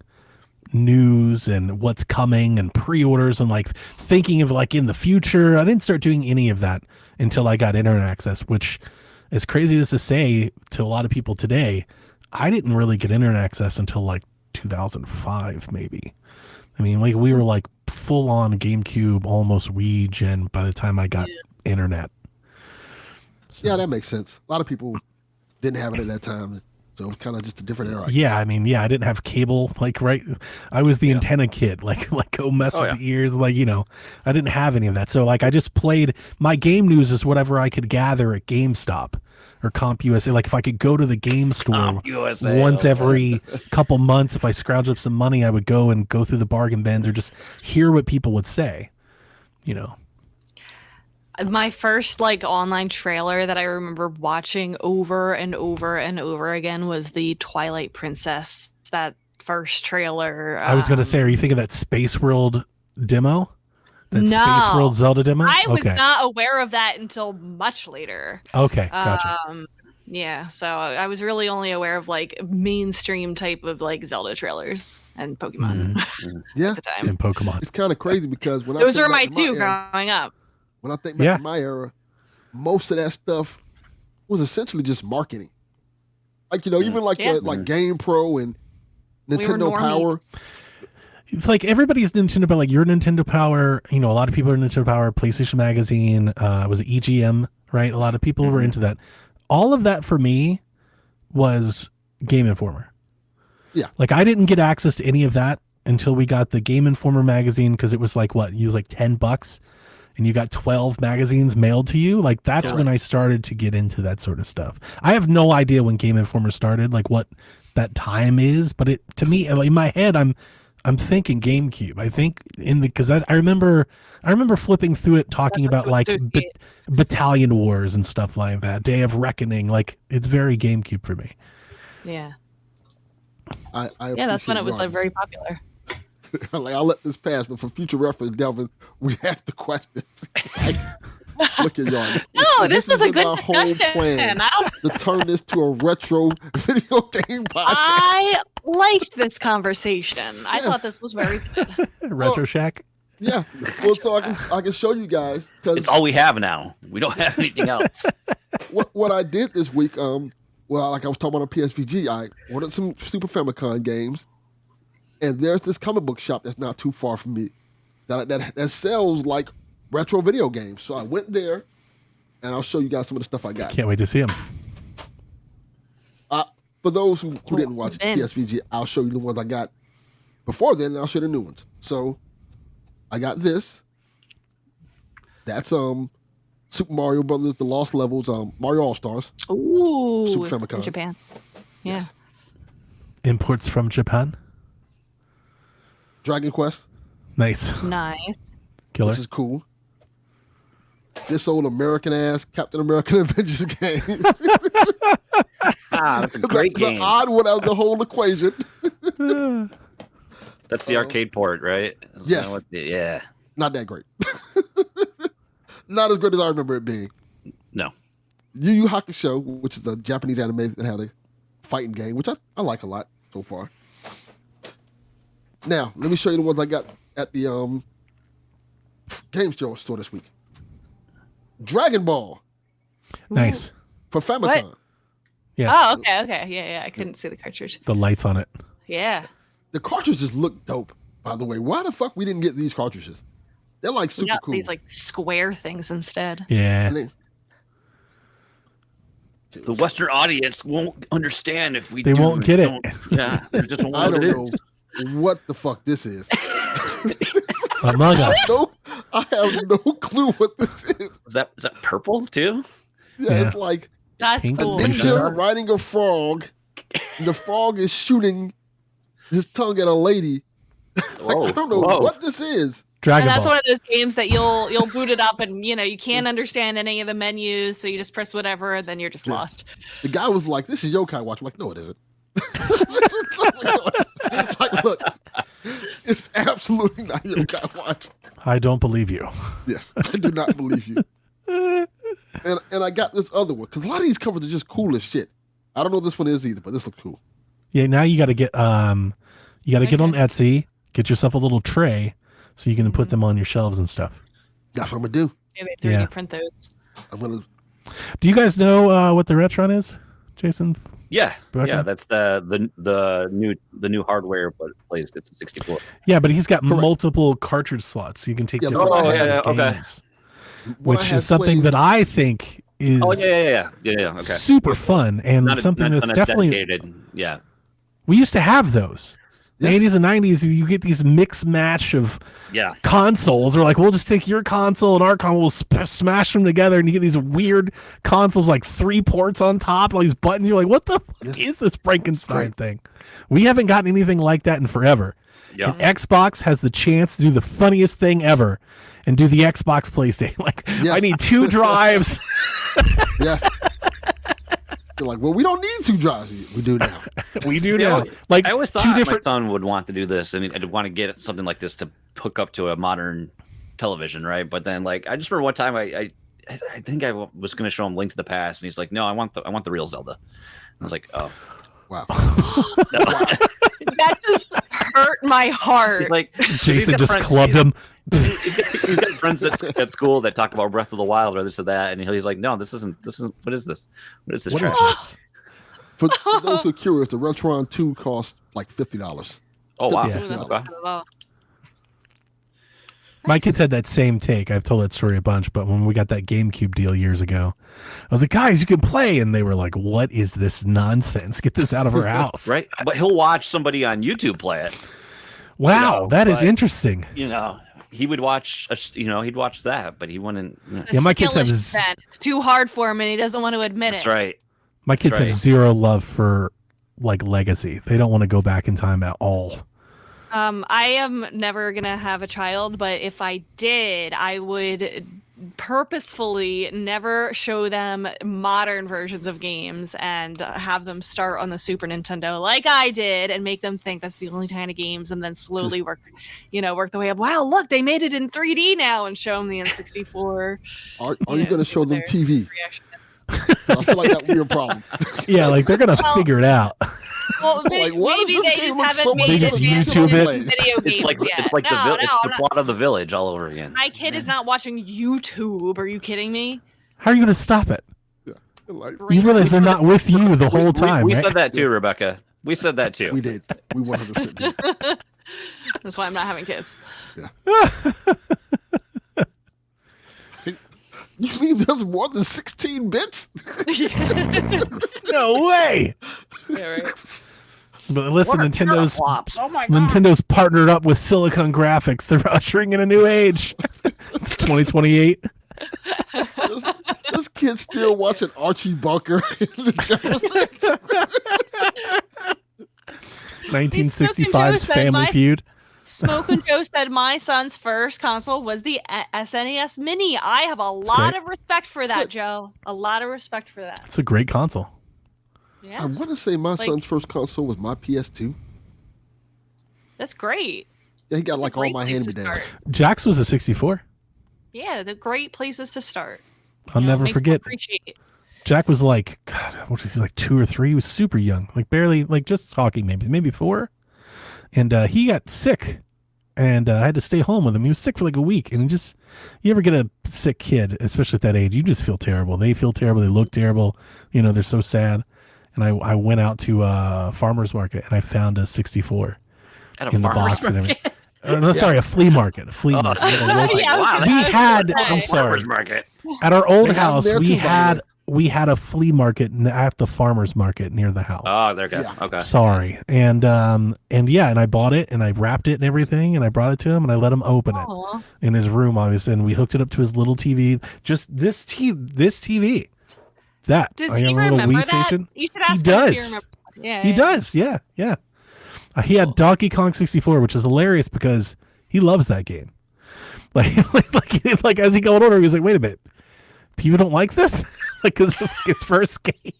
news and what's coming and pre-orders and like thinking of like in the future. I didn't start doing any of that until I got internet access, which, as crazy as to say to a lot of people today, I didn't really get internet access until like 2005 maybe. I mean, like we were like full on GameCube, almost Wii gen by the time I got internet. So, Yeah, that makes sense. A lot of people didn't have it at that time, so it was kind of just a different era. yeah, I mean, yeah, I didn't have cable. Like, right, I was the antenna kid. Like go mess with the ears. Like, you know, I didn't have any of that. So like, I just played. My game news is whatever I could gather at GameStop or CompUSA. Like, if I could go to the game store once every couple months, if I scrounge up some money, I would go through the bargain bins or just hear what people would say. You know. My first like online trailer that I remember watching over and over and over again was the Twilight Princess. That first trailer. I was going to say, are you thinking of that Space World demo? That No. Space World Zelda demo? I was not aware of that until much later. Okay, gotcha. Yeah, so I was really only aware of like mainstream type of like Zelda trailers and Pokemon Yeah, at the time. And Pokemon. it's kind of crazy because when Those I were my think back to two era, growing up. when I think back to my era, most of that stuff was essentially just marketing. Like, you know, even like the like Game Pro and Nintendo Power. It's like everybody's Nintendo, but like your Nintendo Power, you know, a lot of people are Nintendo Power, PlayStation Magazine, was it EGM, right? A lot of people were into that. All of that for me was Game Informer. Yeah. Like I didn't get access to any of that until we got the Game Informer magazine because it was like, what, you was like $10 and you got 12 magazines mailed to you. Like that's when I started to get into that sort of stuff. I have no idea when Game Informer started, like what that time is, but it, to me, in my head, I'm thinking GameCube. I think because I remember flipping through it, talking about like Battalion Wars and stuff like that, Day of Reckoning. Like it's very GameCube for me. Yeah. I that's when it was yours. like very popular. Like I'll let this pass, but for future reference, Delvin, we have the questions. Like, look at y'all. No, this was a good our whole discussion. plan to turn this to a retro video game podcast. I liked this conversation. I thought this was very good. Retro Shack. Yeah. Well, so I can show you guys because It's all we have now. We don't have anything else. what I did this week. Well, like I was talking about on PSVG, I ordered some Super Famicom games, and there's this comic book shop that's not too far from me that sells like retro video games. So I went there, and I'll show you guys some of the stuff I got. Can't wait to see them. For those who didn't watch PSVG, I'll show you the ones I got before then, and I'll show you the new ones. So I got this. That's Super Mario Brothers, The Lost Levels, Mario All-Stars. Ooh, Super Famicom. from Japan. Yeah. Yes. Imports from Japan. Dragon Quest, Nice. Nice. Killer. which is cool. This old American-ass Captain America Avengers game. That's a great game. The odd one out of the whole equation. That's the arcade port, right? Yes. Yeah. Not that great. Not as great as I remember it being. No. Yu Yu Hakusho, which is a Japanese anime that had a fighting game, which I like a lot so far. Now, let me show you the ones I got at the game store this week. Dragon Ball Nice. for Famicom. What? Yeah. Oh, okay. Yeah. I couldn't see the cartridge. The lights on it. Yeah. The cartridges look dope, by the way. Why the fuck we didn't get these cartridges? They're like We super got cool. these like square things instead. Yeah. And The Western audience won't understand if we They won't get it. Yeah. They just won't I know what don't it know is. what the fuck this is. Among Us. I have no clue what this is. Is that purple too? Yeah, Yeah. it's like That's Pink a cool. Like ninja that. riding a frog. The frog is shooting his tongue at a lady. I don't know what this is. Dragon And that's Ball. one of those games that you'll boot it up and you can't understand any of the menus, so you just press whatever and then you're just lost. The guy was like, "This is Yokai Watch." I'm like, "No, it isn't." Like, look, it's absolutely not Yokai Watch. I don't believe you. Yes, I do not believe you. And I got this other one because a lot of these covers are just cool as shit. I don't know what this one is either, but this looks cool. Yeah, now you got to get get on Etsy, get yourself a little tray so you can put them on your shelves and stuff. That's what I'm gonna do. Maybe 3D print those. I'm gonna. Do you guys know what the Retron is, Jason? Yeah, Okay. yeah, that's the new hardware, but it plays it's a 64. Yeah, but he's got Correct. multiple cartridge slots. So you can take Yeah, different what I kinds have- of okay. games, What I which have is something played- that I think is Oh yeah. Okay. super fun and something that's definitely dedicated. Yeah. we used to have those. The Yeah. 80s and 90s, you get these mix match of Yeah. consoles. We're like, we'll just take your console and our console, we'll smash them together, and you get these weird consoles, like 3 ports on top, all these buttons. You're like, what the fuck is this Frankenstein thing? We haven't gotten anything like that in forever. Yeah. And Xbox has the chance to do the funniest thing ever and do the Xbox PlayStation. Like, Yes. I need 2 drives. Yes. They're like, well, we don't need 2 drives. We do now. We do Yeah, now. Like, I always thought 2 my different. son would want to do this. I mean, I'd want to get something like this to hook up to a modern television, right? But then, like, I just remember one time I think I was going to show him Link to the Past, and he's like, "No, I want the real Zelda." I was like, "Oh, Wow. That just hurt my heart. he's like." Jason got just friends- clubbed him. He's got friends at school that talk about Breath of the Wild or this or that, and he's like, "No, this isn't. What is this? What is this What is trash?" this? For those who are curious, the Retron 2 cost like $50. Oh wow. Yeah. Okay. My kids had that same take. I've told that story a bunch, but when we got that GameCube deal years ago, I was like, guys, you can play. And they were like, what is this nonsense? Get this out of our house. Right, but he'll watch somebody on YouTube play it. Wow, No, that is but- interesting. You know, he would watch. He'd watch that, but he wouldn't. Yeah, my kids have Skillish bent. It's too hard for him, and he doesn't want to admit That's it. right. My kids right. have zero love for like legacy. They don't want to go back in time at all. I am never gonna have a child, but if I did, I would purposefully never show them modern versions of games and have them start on the Super Nintendo like I did and make them think that's the only kind of games, and then slowly work the way up. Wow, look, they made it in 3D now, and show them the N64. Are you going to show them their TV? reaction is. I feel like that would be a problem. Yeah, like they're going to figure it out. Well, Like, why does maybe this they game just look haven't so made They just advanced YouTube it. video games yet. It's like No, it's the no. plot of The Village all over again. My kid is not watching YouTube. Are you kidding me? How are you going to stop it? Like, You realize they're not with you the whole time, we right? said that too, Rebecca. We said that too. we did. We 100% did. That's why I'm not having kids. You mean there's more than 16 bits? No way. Yeah, right. But listen, Nintendo's Oh my god. Nintendo's partnered up with Silicon Graphics. They're ushering in a new age. It's 2028. This kid's still watching Archie Bunker and the Jeffersons. 1965's said Family my- Feud. Smoke and Joe said my son's first console was the SNES Mini. I have a lot great. of respect for that, good. Joe. A lot of respect for that. It's a great console. I Yeah, want to say my son's first console was my PS2. that's great. Yeah, he got like all Great my place to hand-me-downs. start. Jax was a 64. Yeah, the great places to start. I'll You know, never makes them forget. appreciate. Jack was like, God, what was he, like 2 or 3? He was super young, like barely, like just talking, maybe 4. And he got sick, and I had to stay home with him. He was sick for like a week, and you ever get a sick kid, especially at that age, you just feel terrible. They feel terrible. They look terrible. You know, they're so sad. And I went out to farmer's market, and I found a 64 At a in the farmer's box and everything. No, sorry, a flea market. A flea market. I was gonna say, Yeah, wow, we We that's had, say. I'm sorry, farmer's market. at our old They have house, them there too, by the way. we had a flea market at the farmer's market near the house. Oh, they're good. Yeah. Okay. Sorry. And yeah, and I bought it and I wrapped it and everything and I brought it to him and I let him open it Aw. in his room, obviously, and we hooked it up to his little TV. Just this TV. That. Does I he got a little remember Wii that? station. You should ask He him does. if he remembers. Yeah, He yeah. does, yeah. He had Donkey Kong 64, which is hilarious because he loves that game. Like as he got older, he was like, "Wait a minute, people don't like this?" Like, because it was like his first game.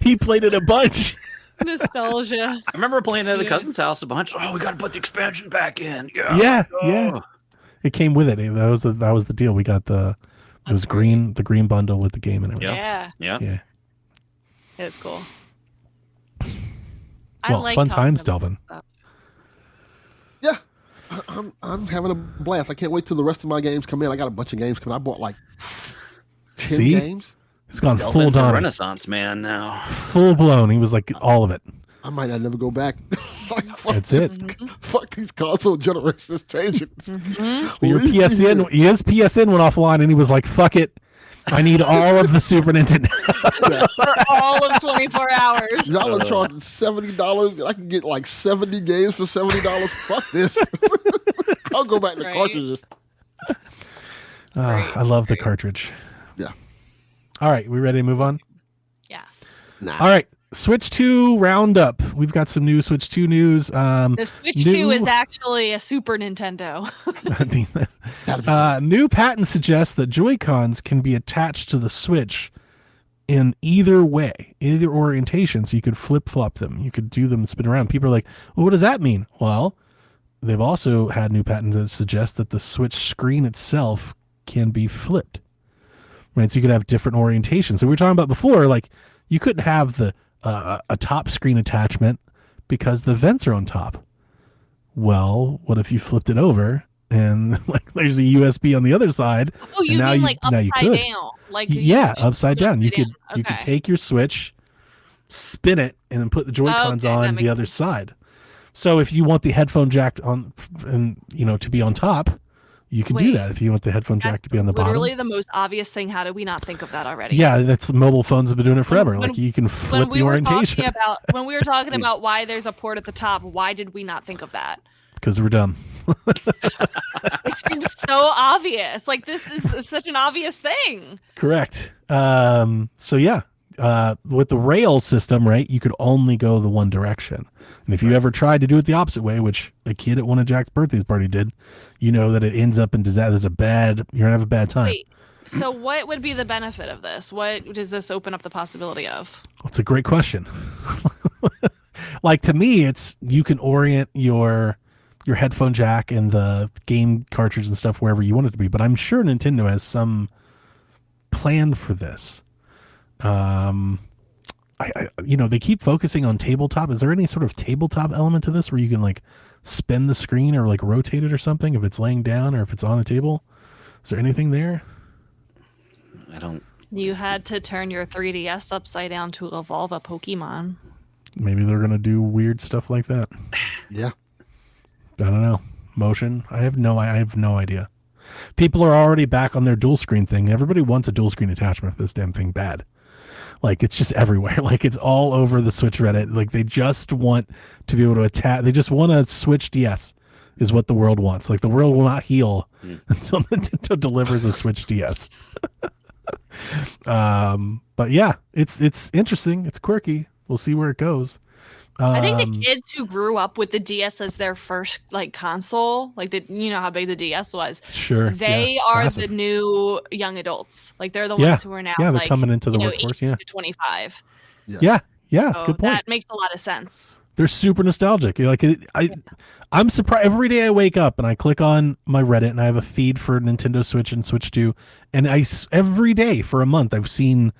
He played it a bunch. Nostalgia. I remember playing at a Yeah. cousin's house a bunch. Oh, we got to put the expansion back in. Yeah. Yeah. It came with it. That was the deal. We got the green bundle with the game and everything. Yeah, Yeah. Yeah. it's cool. Well, fun talking times, about Delvin. stuff. Yeah, I'm having a blast. I can't wait till the rest of my games come in. I got a bunch of games coming. I bought like 10 See? games. He's gone Delvin's full a Donnie. Renaissance man now. Full blown. He was like all of it. I might not never go back. That's it. Fuck these console generations changing. Your his PSN went offline, and he was like, "Fuck it, I need all of the Super Nintendo." For all of 24 hours. Y'all are charging $70. I can get like 70 games for $70. Fuck this. I'll go back to cartridges. I love the cartridge. Yeah. All right, we ready to move on? Yes. Nah. All right, Switch 2 roundup. We've got some new Switch 2 news. The Switch 2 is actually a Super Nintendo. New patent suggests that Joy-Cons can be attached to the Switch in either way, either orientation, so you could flip-flop them. You could do them and spin around. People are like, well, what does that mean? Well, they've also had new patents that suggest that the Switch screen itself can be flipped. Right, so you could have different orientations. So we were talking about before, like, you couldn't have the a top screen attachment because the vents are on top. Well, what if you flipped it over and like there's a USB on the other side? Oh, you mean like upside down? Like upside down. You could take your Switch, spin it, and then put the Joy-Cons on the other side. So if you want the headphone jack on, and to be on top, you can do that. If you want the headphone jack to be on the bottom. Literally the most obvious thing. How did we not think of that already? Yeah, that's mobile phones have been doing it forever. Like you can flip the orientation. When we were talking about why there's a port at the top, why did we not think of that? Because we're dumb. It seems so obvious. Like this is such an obvious thing. Correct. So yeah, with the rail system, right, you could only go the one direction. And if you ever tried to do it the opposite way, which a kid at one of Jack's birthdays party did, you know that it ends up in disaster. You're gonna have a bad time. Wait, so what would be the benefit of this? What does this open up the possibility of? That's a great question. Like to me, it's you can orient your headphone jack and the game cartridge and stuff wherever you want it to be. But I'm sure Nintendo has some plan for this. They keep focusing on tabletop. Is there any sort of tabletop element to this where you can like spin the screen or like rotate it or something if it's laying down or if it's on a table? Is there anything there? I don't. You had to turn your 3DS upside down to evolve a Pokemon. Maybe they're gonna do weird stuff like that. Yeah. I don't know. Motion. I have no idea. People are already back on their dual screen thing. Everybody wants a dual screen attachment for this damn thing bad. Like it's just everywhere. Like it's all over the Switch Reddit. Like they just want to be able to attach. They just want a Switch DS is what the world wants. Like the world will not heal until Nintendo delivers a Switch DS. But yeah, it's interesting. It's quirky. We'll see where it goes. I think the kids who grew up with the DS as their first like console, like how big the DS was. Sure. They are massive. The new young adults. Like they're the ones who are now they're like coming into the workforce. 18 to 25. Yeah, that's a good point. That makes a lot of sense. They're super nostalgic. Like I'm surprised every day I wake up and I click on my Reddit and I have a feed for Nintendo Switch and Switch 2, and every day for a month I've seen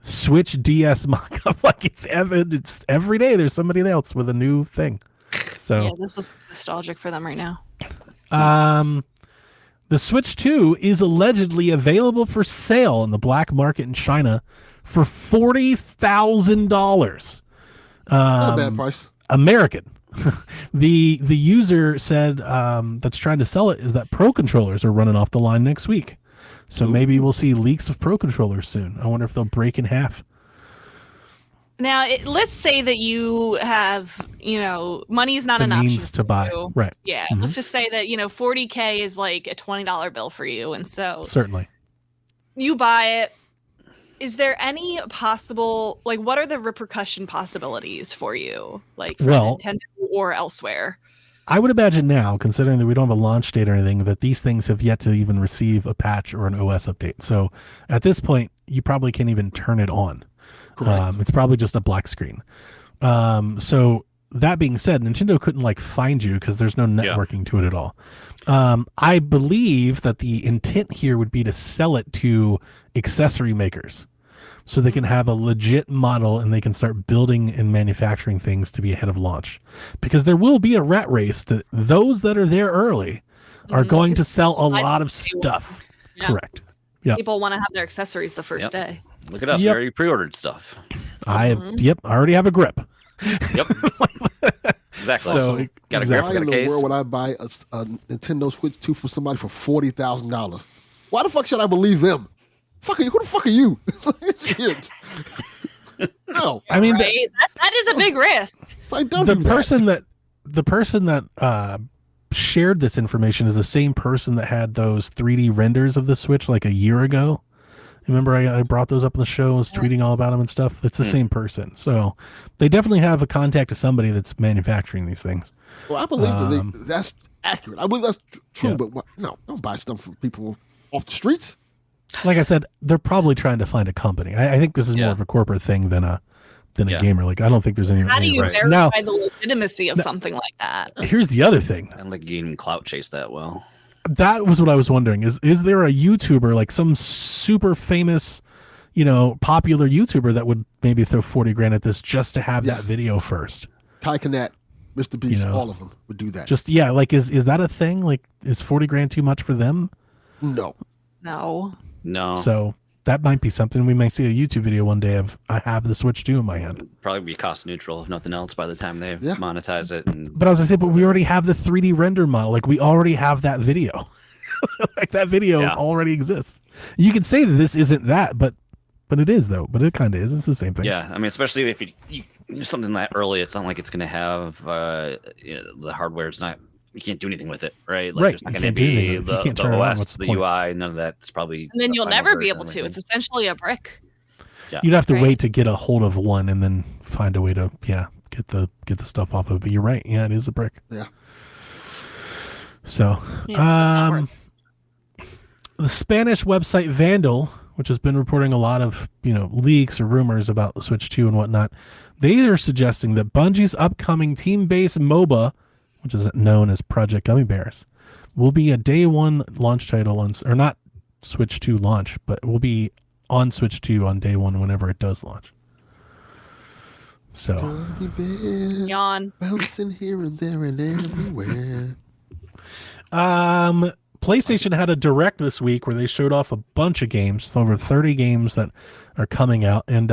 Switch DS mock-up. Like it's every day there's somebody else with a new thing. So yeah, this is nostalgic for them right now. The Switch 2 is allegedly available for sale in the black market in China for $40,000. Not a bad price. American. The user said that's trying to sell it is that Pro controllers are running off the line next week. So maybe we'll see leaks of Pro controllers soon. I wonder if they'll break in half. Now, let's say that you have, money is not an option means to buy. Right. Yeah. Mm-hmm. Let's just say that, $40K is like a $20 bill for you. And so certainly you buy it. Is there any possible, like, what are the repercussion possibilities for you? Like, for Nintendo or elsewhere? I would imagine now, considering that we don't have a launch date or anything, that these things have yet to even receive a patch or an OS update. So at this point, you probably can't even turn it on. It's probably just a black screen. So that being said, Nintendo couldn't find you because there's no networking to it at all. I believe that the intent here would be to sell it to accessory makers so they can have a legit model and they can start building and manufacturing things to be ahead of launch, because there will be a rat race to those that are there early are going to sell a lot of stuff. Yeah. Correct. Yeah. People want to have their accessories the first day. Look at us. Yep. We already pre-ordered stuff. I already have a grip. Yep. Exactly. So got a Why grip, got in a the case. world would I buy a Nintendo Switch 2 for somebody for $40,000? Why the fuck should I believe them? Who the fuck are you? No. I mean, right? That is a big risk. Like, don't the do that. person that shared this information is the same person that had those 3D renders of the Switch like a year ago. Remember, I brought those up in the show and was tweeting all about them and stuff. It's the same person. So they definitely have a contact to somebody that's manufacturing these things. Well, I believe that's accurate. I believe that's true, but no, don't buy stuff from people off the streets. Like I said, they're probably trying to find a company. I think this is more of a corporate thing than a gamer. Like, I don't think there's any. How do you verify now, the legitimacy of something like that? Here's the other thing. I don't think you can clout chase that well. That was what I was wondering. Is there a YouTuber, like some super famous, popular YouTuber that would maybe throw 40 grand at this just to have that video first? Kai Kanat, Mr. Beast, all of them would do that. Just like is that a thing? Like, is 40 grand too much for them? No. So that might be something. We might see a YouTube video one day of I have the Switch 2 in my hand. Probably be cost neutral if nothing else by the time they monetize it. But as I said, we already have the 3D render model. Like, we already have that video. Like, that video already exists. You could say that this isn't that, but it is though. But it kind of is. It's the same thing. Yeah, I mean, especially if you something that early, it's not like it's going to have the hardware. It's not. You can't do anything with it, right? Like, right. There's not going to be the OS, the UI, none of that's probably. And then you'll never be able to. It's essentially a brick. Yeah. You'd have to wait to get a hold of one and then find a way to get the stuff off of it. But you're right. Yeah, it is a brick. Yeah. So, the Spanish website Vandal, which has been reporting a lot of leaks or rumors about the Switch 2 and whatnot, they are suggesting that Bungie's upcoming team-based MOBA, which is known as Project Gummy Bears, will be a day one launch title or not Switch 2 launch, but will be on Switch 2 on day one whenever it does launch. So, yawn. Bouncing here and there and everywhere. PlayStation had a direct this week where they showed off a bunch of games, over 30 games that are coming out, and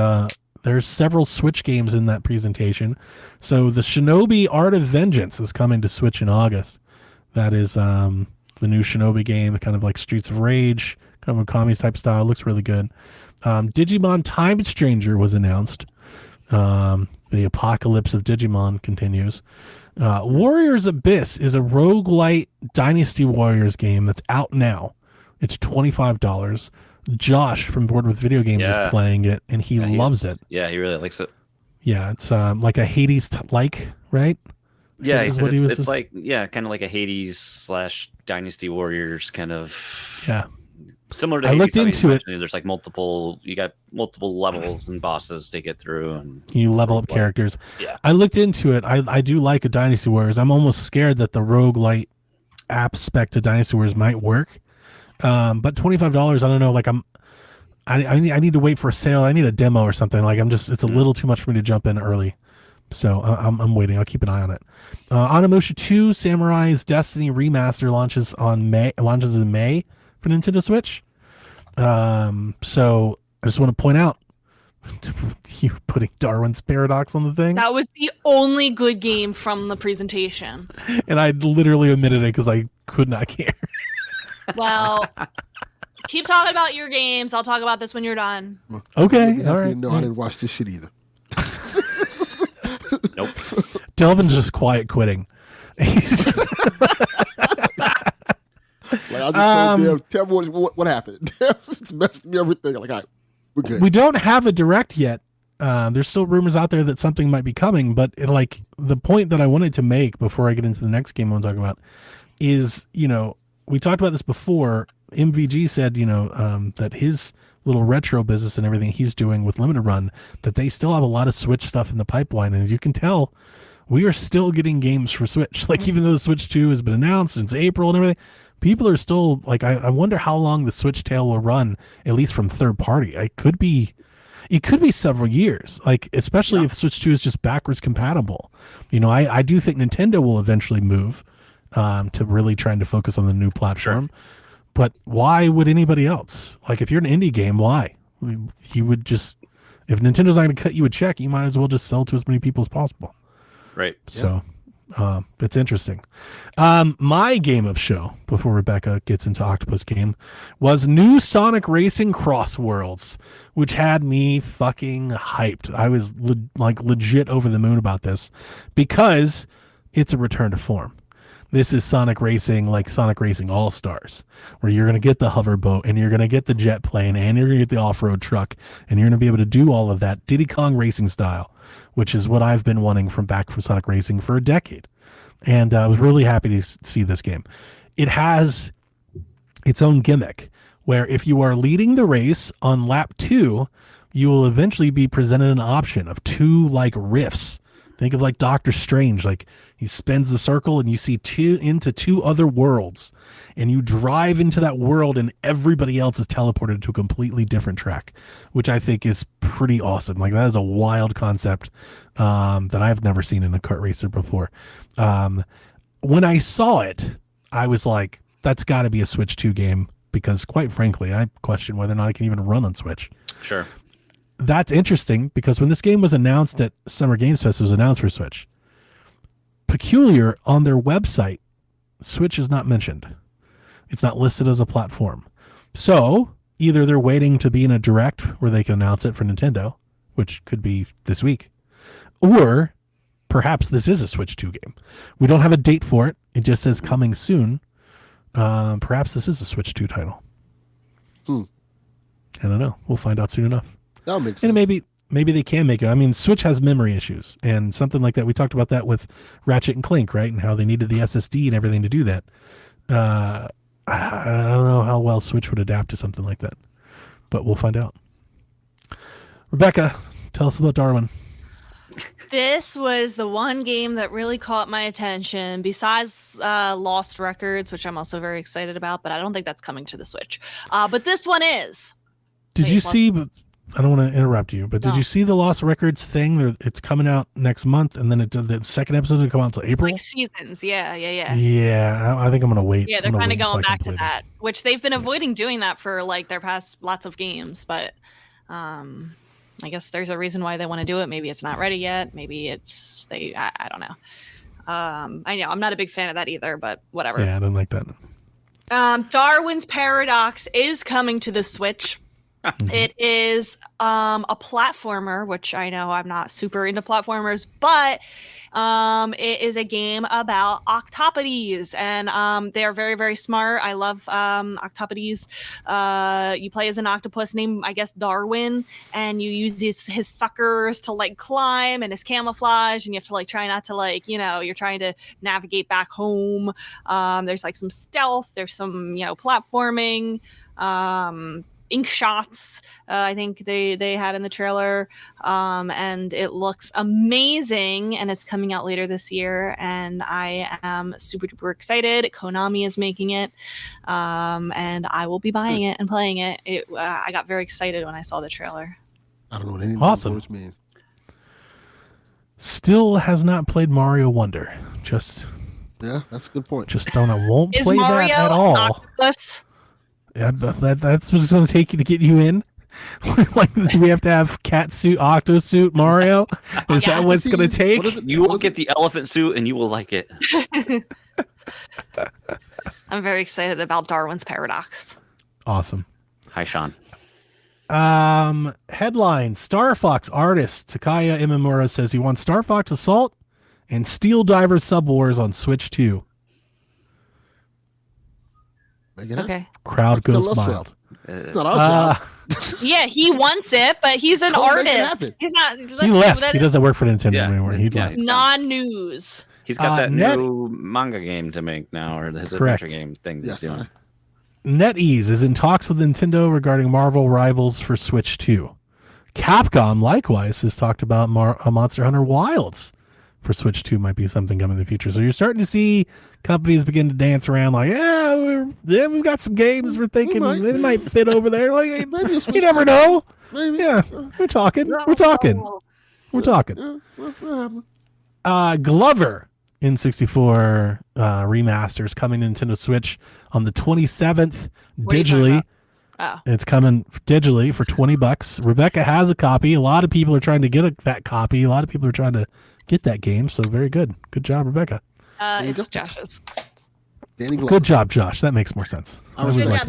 there's several Switch games in that presentation. So the Shinobi Art of Vengeance is coming to Switch in August. That is the new Shinobi game, kind of like Streets of Rage, kind of a Kami type style. Looks really good. Digimon Time Stranger was announced. The apocalypse of Digimon continues. Warriors Abyss is a roguelite Dynasty Warriors game that's out now. It's $25. Josh from Board with Video Games is playing it, and he loves it. Yeah, he really likes it. Yeah, it's like a Hades right? Yeah, it's like kind of like a Hades / Dynasty Warriors kind of. Yeah. Similar to I looked into it. There's like you got multiple levels and bosses to get through, and you level up characters. Yeah. I looked into it. I do like a Dynasty Warriors. I'm almost scared that the roguelite aspect of Dynasty Warriors might work. But $25, I don't know. Like I need to wait for a sale. I need a demo or something. Like it's a little too much for me to jump in early. So I'm waiting. I'll keep an eye on it. Onimusha 2 Samurai's Destiny remaster launches in May for Nintendo Switch. So I just want to point out you putting Darwin's Paradox on the thing. That was the only good game from the presentation. And I literally omitted it because I could not care. Well, keep talking about your games. I'll talk about this when you're done. Okay, all right. No, I didn't watch this shit either. Nope. Delvin's just quiet quitting. He's just like, I just told tell me what happened. It's messed me everything. Like, all right, we're good. We don't have a direct yet. There's still rumors out there that something might be coming, but the point that I wanted to make before I get into the next game I want to talk about is, we talked about this before. MVG said, that his little retro business and everything he's doing with Limited Run, that they still have a lot of Switch stuff in the pipeline. And as you can tell, we are still getting games for Switch. Like, even though the Switch 2 has been announced since April and everything, people are still like, I wonder how long the Switch tail will run, at least from third party. It could be several years, like, especially if Switch 2 is just backwards compatible. I do think Nintendo will eventually move to really trying to focus on the new platform. Sure. But why would anybody else? Like, if you're an indie game, why? You would just, if Nintendo's not going to cut you a check, you might as well just sell to as many people as possible. Right. So it's interesting. My game of show, before Rebecca gets into Octopus game, was new Sonic Racing CrossWorlds, which had me fucking hyped. I was legit over the moon about this because it's a return to form. This is Sonic Racing, like Sonic Racing All-Stars, where you're going to get the hoverboat and you're going to get the jet plane and you're going to get the off-road truck and you're going to be able to do all of that Diddy Kong racing style, which is what I've been wanting from Sonic Racing for a decade. And I was really happy to see this game. It has its own gimmick where if you are leading the race on lap 2, you will eventually be presented an option of 2 like rifts. Think of like Doctor Strange, like he spins the circle and you see 2 other worlds and you drive into that world and everybody else is teleported to a completely different track, which I think is pretty awesome. Like that is a wild concept that I've never seen in a kart racer before. When I saw it, I was like, that's got to be a Switch 2 game because quite frankly, I question whether or not it can even run on Switch. Sure. That's interesting because when this game was announced at Summer Games Fest, it was announced for Switch. Peculiar, on their website, Switch is not mentioned. It's not listed as a platform. So either they're waiting to be in a direct where they can announce it for Nintendo, which could be this week, or perhaps this is a Switch 2 game. We don't have a date for it. It just says coming soon. Perhaps this is a Switch 2 title. I don't know. We'll find out soon enough. That makes sense. And maybe they can make it. I mean, Switch has memory issues and something like that. We talked about that with Ratchet and Clank, right? And how they needed the SSD and everything to do that. I don't know how well Switch would adapt to something like that, but we'll find out. Rebecca, tell us about Darwin. This was the one game that really caught my attention besides Lost Records, which I'm also very excited about, but I don't think that's coming to the Switch. But this one is. Did you see, I don't want to interrupt you, but did you see the Lost Records thing? It's coming out next month, and then the second episode will come out until April? Like seasons, yeah. Yeah, I think I'm going to wait. Yeah, they're kind of going back to that, which they've been avoiding doing that for like their past lots of games, but I guess there's a reason why they want to do it. Maybe it's not ready yet. Maybe I don't know. I know I'm not a big fan of that either, but whatever. Yeah, I don't like that. Darwin's Paradox is coming to the Switch. It is a platformer, which I know I'm not super into platformers, but it is a game about octopodes, and they're very, very smart. I love octopodes. You play as an octopus named, I guess, Darwin, and you use his suckers to like climb and his camouflage, and you have to like try not to like, you're trying to navigate back home. There's like some stealth. There's some, platforming. Ink shots, I think they had in the trailer, and it looks amazing, and it's coming out later this year, and I am super duper excited. Konami is making it, and I will be buying it and playing it. I got very excited when I saw the trailer. I don't know what any of those words mean. Still has not played Mario Wonder. Yeah, that's a good point. Just won't Is play Mario that at all. Octopus? Yeah, that's what it's going to take you to get you in. Like, do we have to have cat suit, octo suit, Mario? Is that what it's going to take? You will get the elephant suit, and you will like it. I'm very excited about Darwin's Paradox. Awesome. Hi, Sean. Headline: Star Fox artist Takaya Imamura says he wants Star Fox Assault and Steel Diver Sub Wars on Switch 2. Okay. Crowd goes wild. It's not our job. Yeah, he wants it, but he's an artist. He's not. He left. He doesn't work for Nintendo anymore. He left. Non-news. He's got that new manga game to make now, or his adventure game thing he's doing. NetEase is in talks with Nintendo regarding Marvel Rivals for Switch 2. Capcom, likewise, has talked about Monster Hunter Wilds for Switch 2 might be something coming in the future. So you're starting to see companies begin to dance around like, we've got some games we're thinking they might fit over there. Like, you never know. Maybe. Yeah, we're talking. Glover N64 remasters coming to Nintendo Switch on the 27th digitally. Oh. It's coming digitally for $20. Rebecca has a copy. A lot of people are trying to get that copy. A lot of people are trying to get that game. So very good. Good job, Rebecca. It's Josh's. Danny Glover. Good job, Josh. That makes more sense. I was like,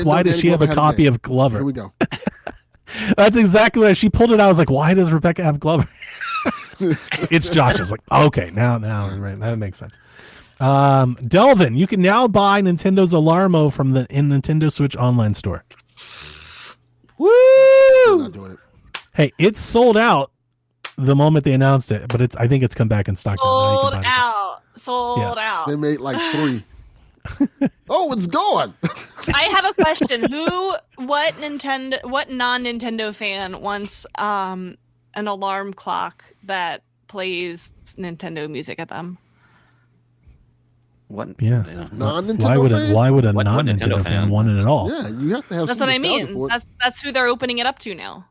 why does she have a copy of Glover? Here we go. That's exactly what she pulled it out. I was like, why does Rebecca have Glover? It's Josh's. Like, okay, now, right, that makes sense. Delvin, you can now buy Nintendo's Alarmo from the Nintendo Switch online store. Woo! I'm not doing it. Hey, it's sold out the moment they announced it, but I think it's come back in stock. Sold out. They made like 3. Oh, it's gone. I have a question. What non-Nintendo fan wants an alarm clock that plays Nintendo music at them? What? Yeah. Non-Nintendo Why would a What non-Nintendo fan want it at all? Yeah, you have to have. That's some what I nostalgia mean. for it. That's who they're opening it up to now.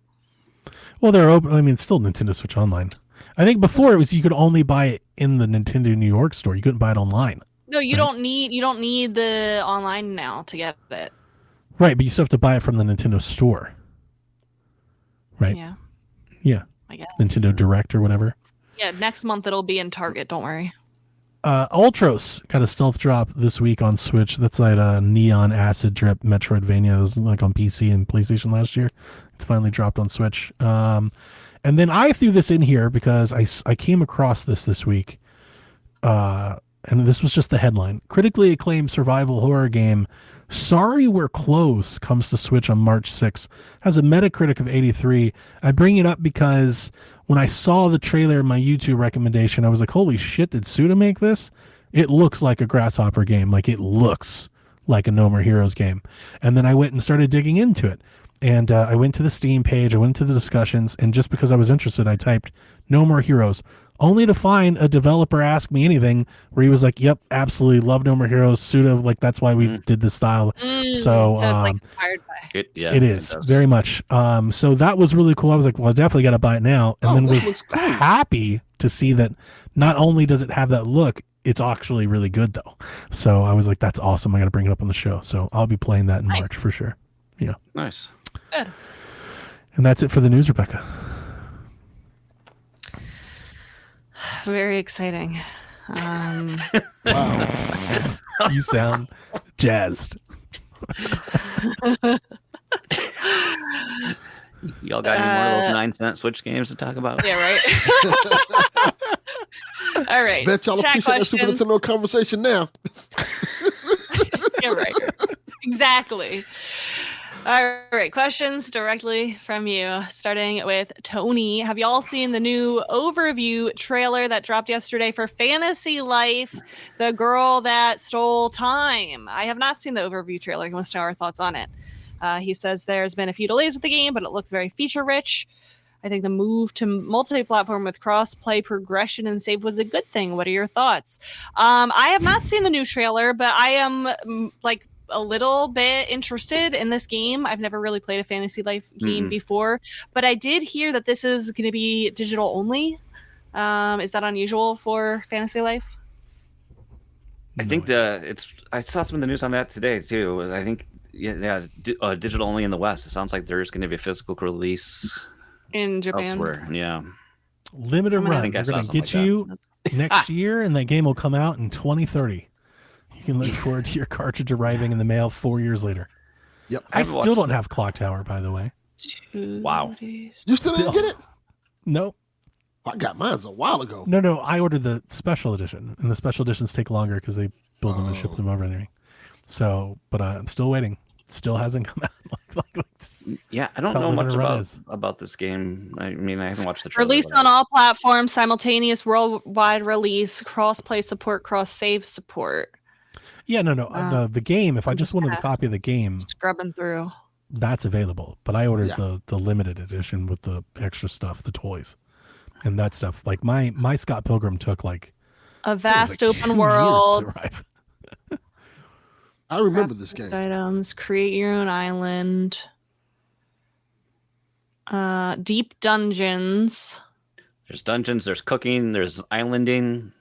Well, they're open. I mean, it's still Nintendo Switch Online. I think before it was you could only buy it in the Nintendo New York store. You couldn't buy it online. No, you don't need the online now to get it. Right, but you still have to buy it from the Nintendo store. Right? Yeah. Yeah. I guess. Nintendo Direct or whatever. Yeah, next month it'll be in Target, don't worry. Ultros got a stealth drop this week on Switch. That's like a neon acid drip Metroidvania. It was like on PC and PlayStation last year. It's finally dropped on Switch. And then I threw this in here because I came across this week. And this was just the headline. Critically acclaimed survival horror game Sorry We're Close comes to Switch on March 6th. Has a Metacritic of 83. I bring it up because when I saw the trailer in my YouTube recommendation, I was like, holy shit, did Suda make this? It looks like a Grasshopper game. Like, it looks like a No More Heroes game. And then I went and started digging into it. And I went to the Steam page, I went to the discussions, and just because I was interested, I typed No More Heroes, only to find a developer ask me anything where he was like, yep, absolutely, love No More Heroes, Suda, like that's why we did this style. So it's like inspired by. It is very much. So that was really cool. I was like, well, I definitely got to buy it now. And then was happy to see that not only does it have that look, it's actually really good though. So I was like, that's awesome. I got to bring it up on the show. So I'll be playing that in March for sure. Yeah. Nice. Good. And that's it for the news, Rebecca. Very exciting. Wow. You sound jazzed. Y'all got any more of those 9-cent Switch games to talk about? Yeah, right. All right. Bet y'all appreciate that Super Nintendo conversation now. Yeah, right. Exactly. All right, questions directly from you, starting with Tony. Have y'all seen the new overview trailer that dropped yesterday for Fantasy Life, The Girl That Stole Time? I have not seen the overview trailer. He wants to know our thoughts on it. He says there's been a few delays with the game, but it looks very feature-rich. I think the move to multi-platform with cross-play progression and save was a good thing. What are your thoughts? I have not seen the new trailer, but I am like a little bit interested in this game. I've never really played a Fantasy Life game before, but I did hear that this is going to be digital only. Is that unusual for Fantasy Life? I think I saw some of the news on that today too. I think digital only in the West. It sounds like there's going to be a physical release in Japan. Elsewhere. Yeah. Limited run. We're going to get you next year, and that game will come out in 2030. You can look forward to your cartridge arriving in the mail 4 years later. Yep. I still don't have Clock Tower, by the way. Wow. You still didn't get it? Nope. I got mine a while ago. No. I ordered the special edition, and the special editions take longer because they build them and ship them over and everything. So, but I'm still waiting. It still hasn't come out. Yeah, I don't know much about this game. I mean, I haven't watched the trailer. Released on all platforms, simultaneous worldwide release, cross-play support, cross-save support. Yeah, no. The game, if I just wanted a copy of the game, scrubbing through, that's available. But I ordered the limited edition with the extra stuff, the toys, and that stuff. Like my Scott Pilgrim took like a vast open world. I remember this game. Items, create your own island. Deep dungeons. There's dungeons. There's cooking. There's islanding.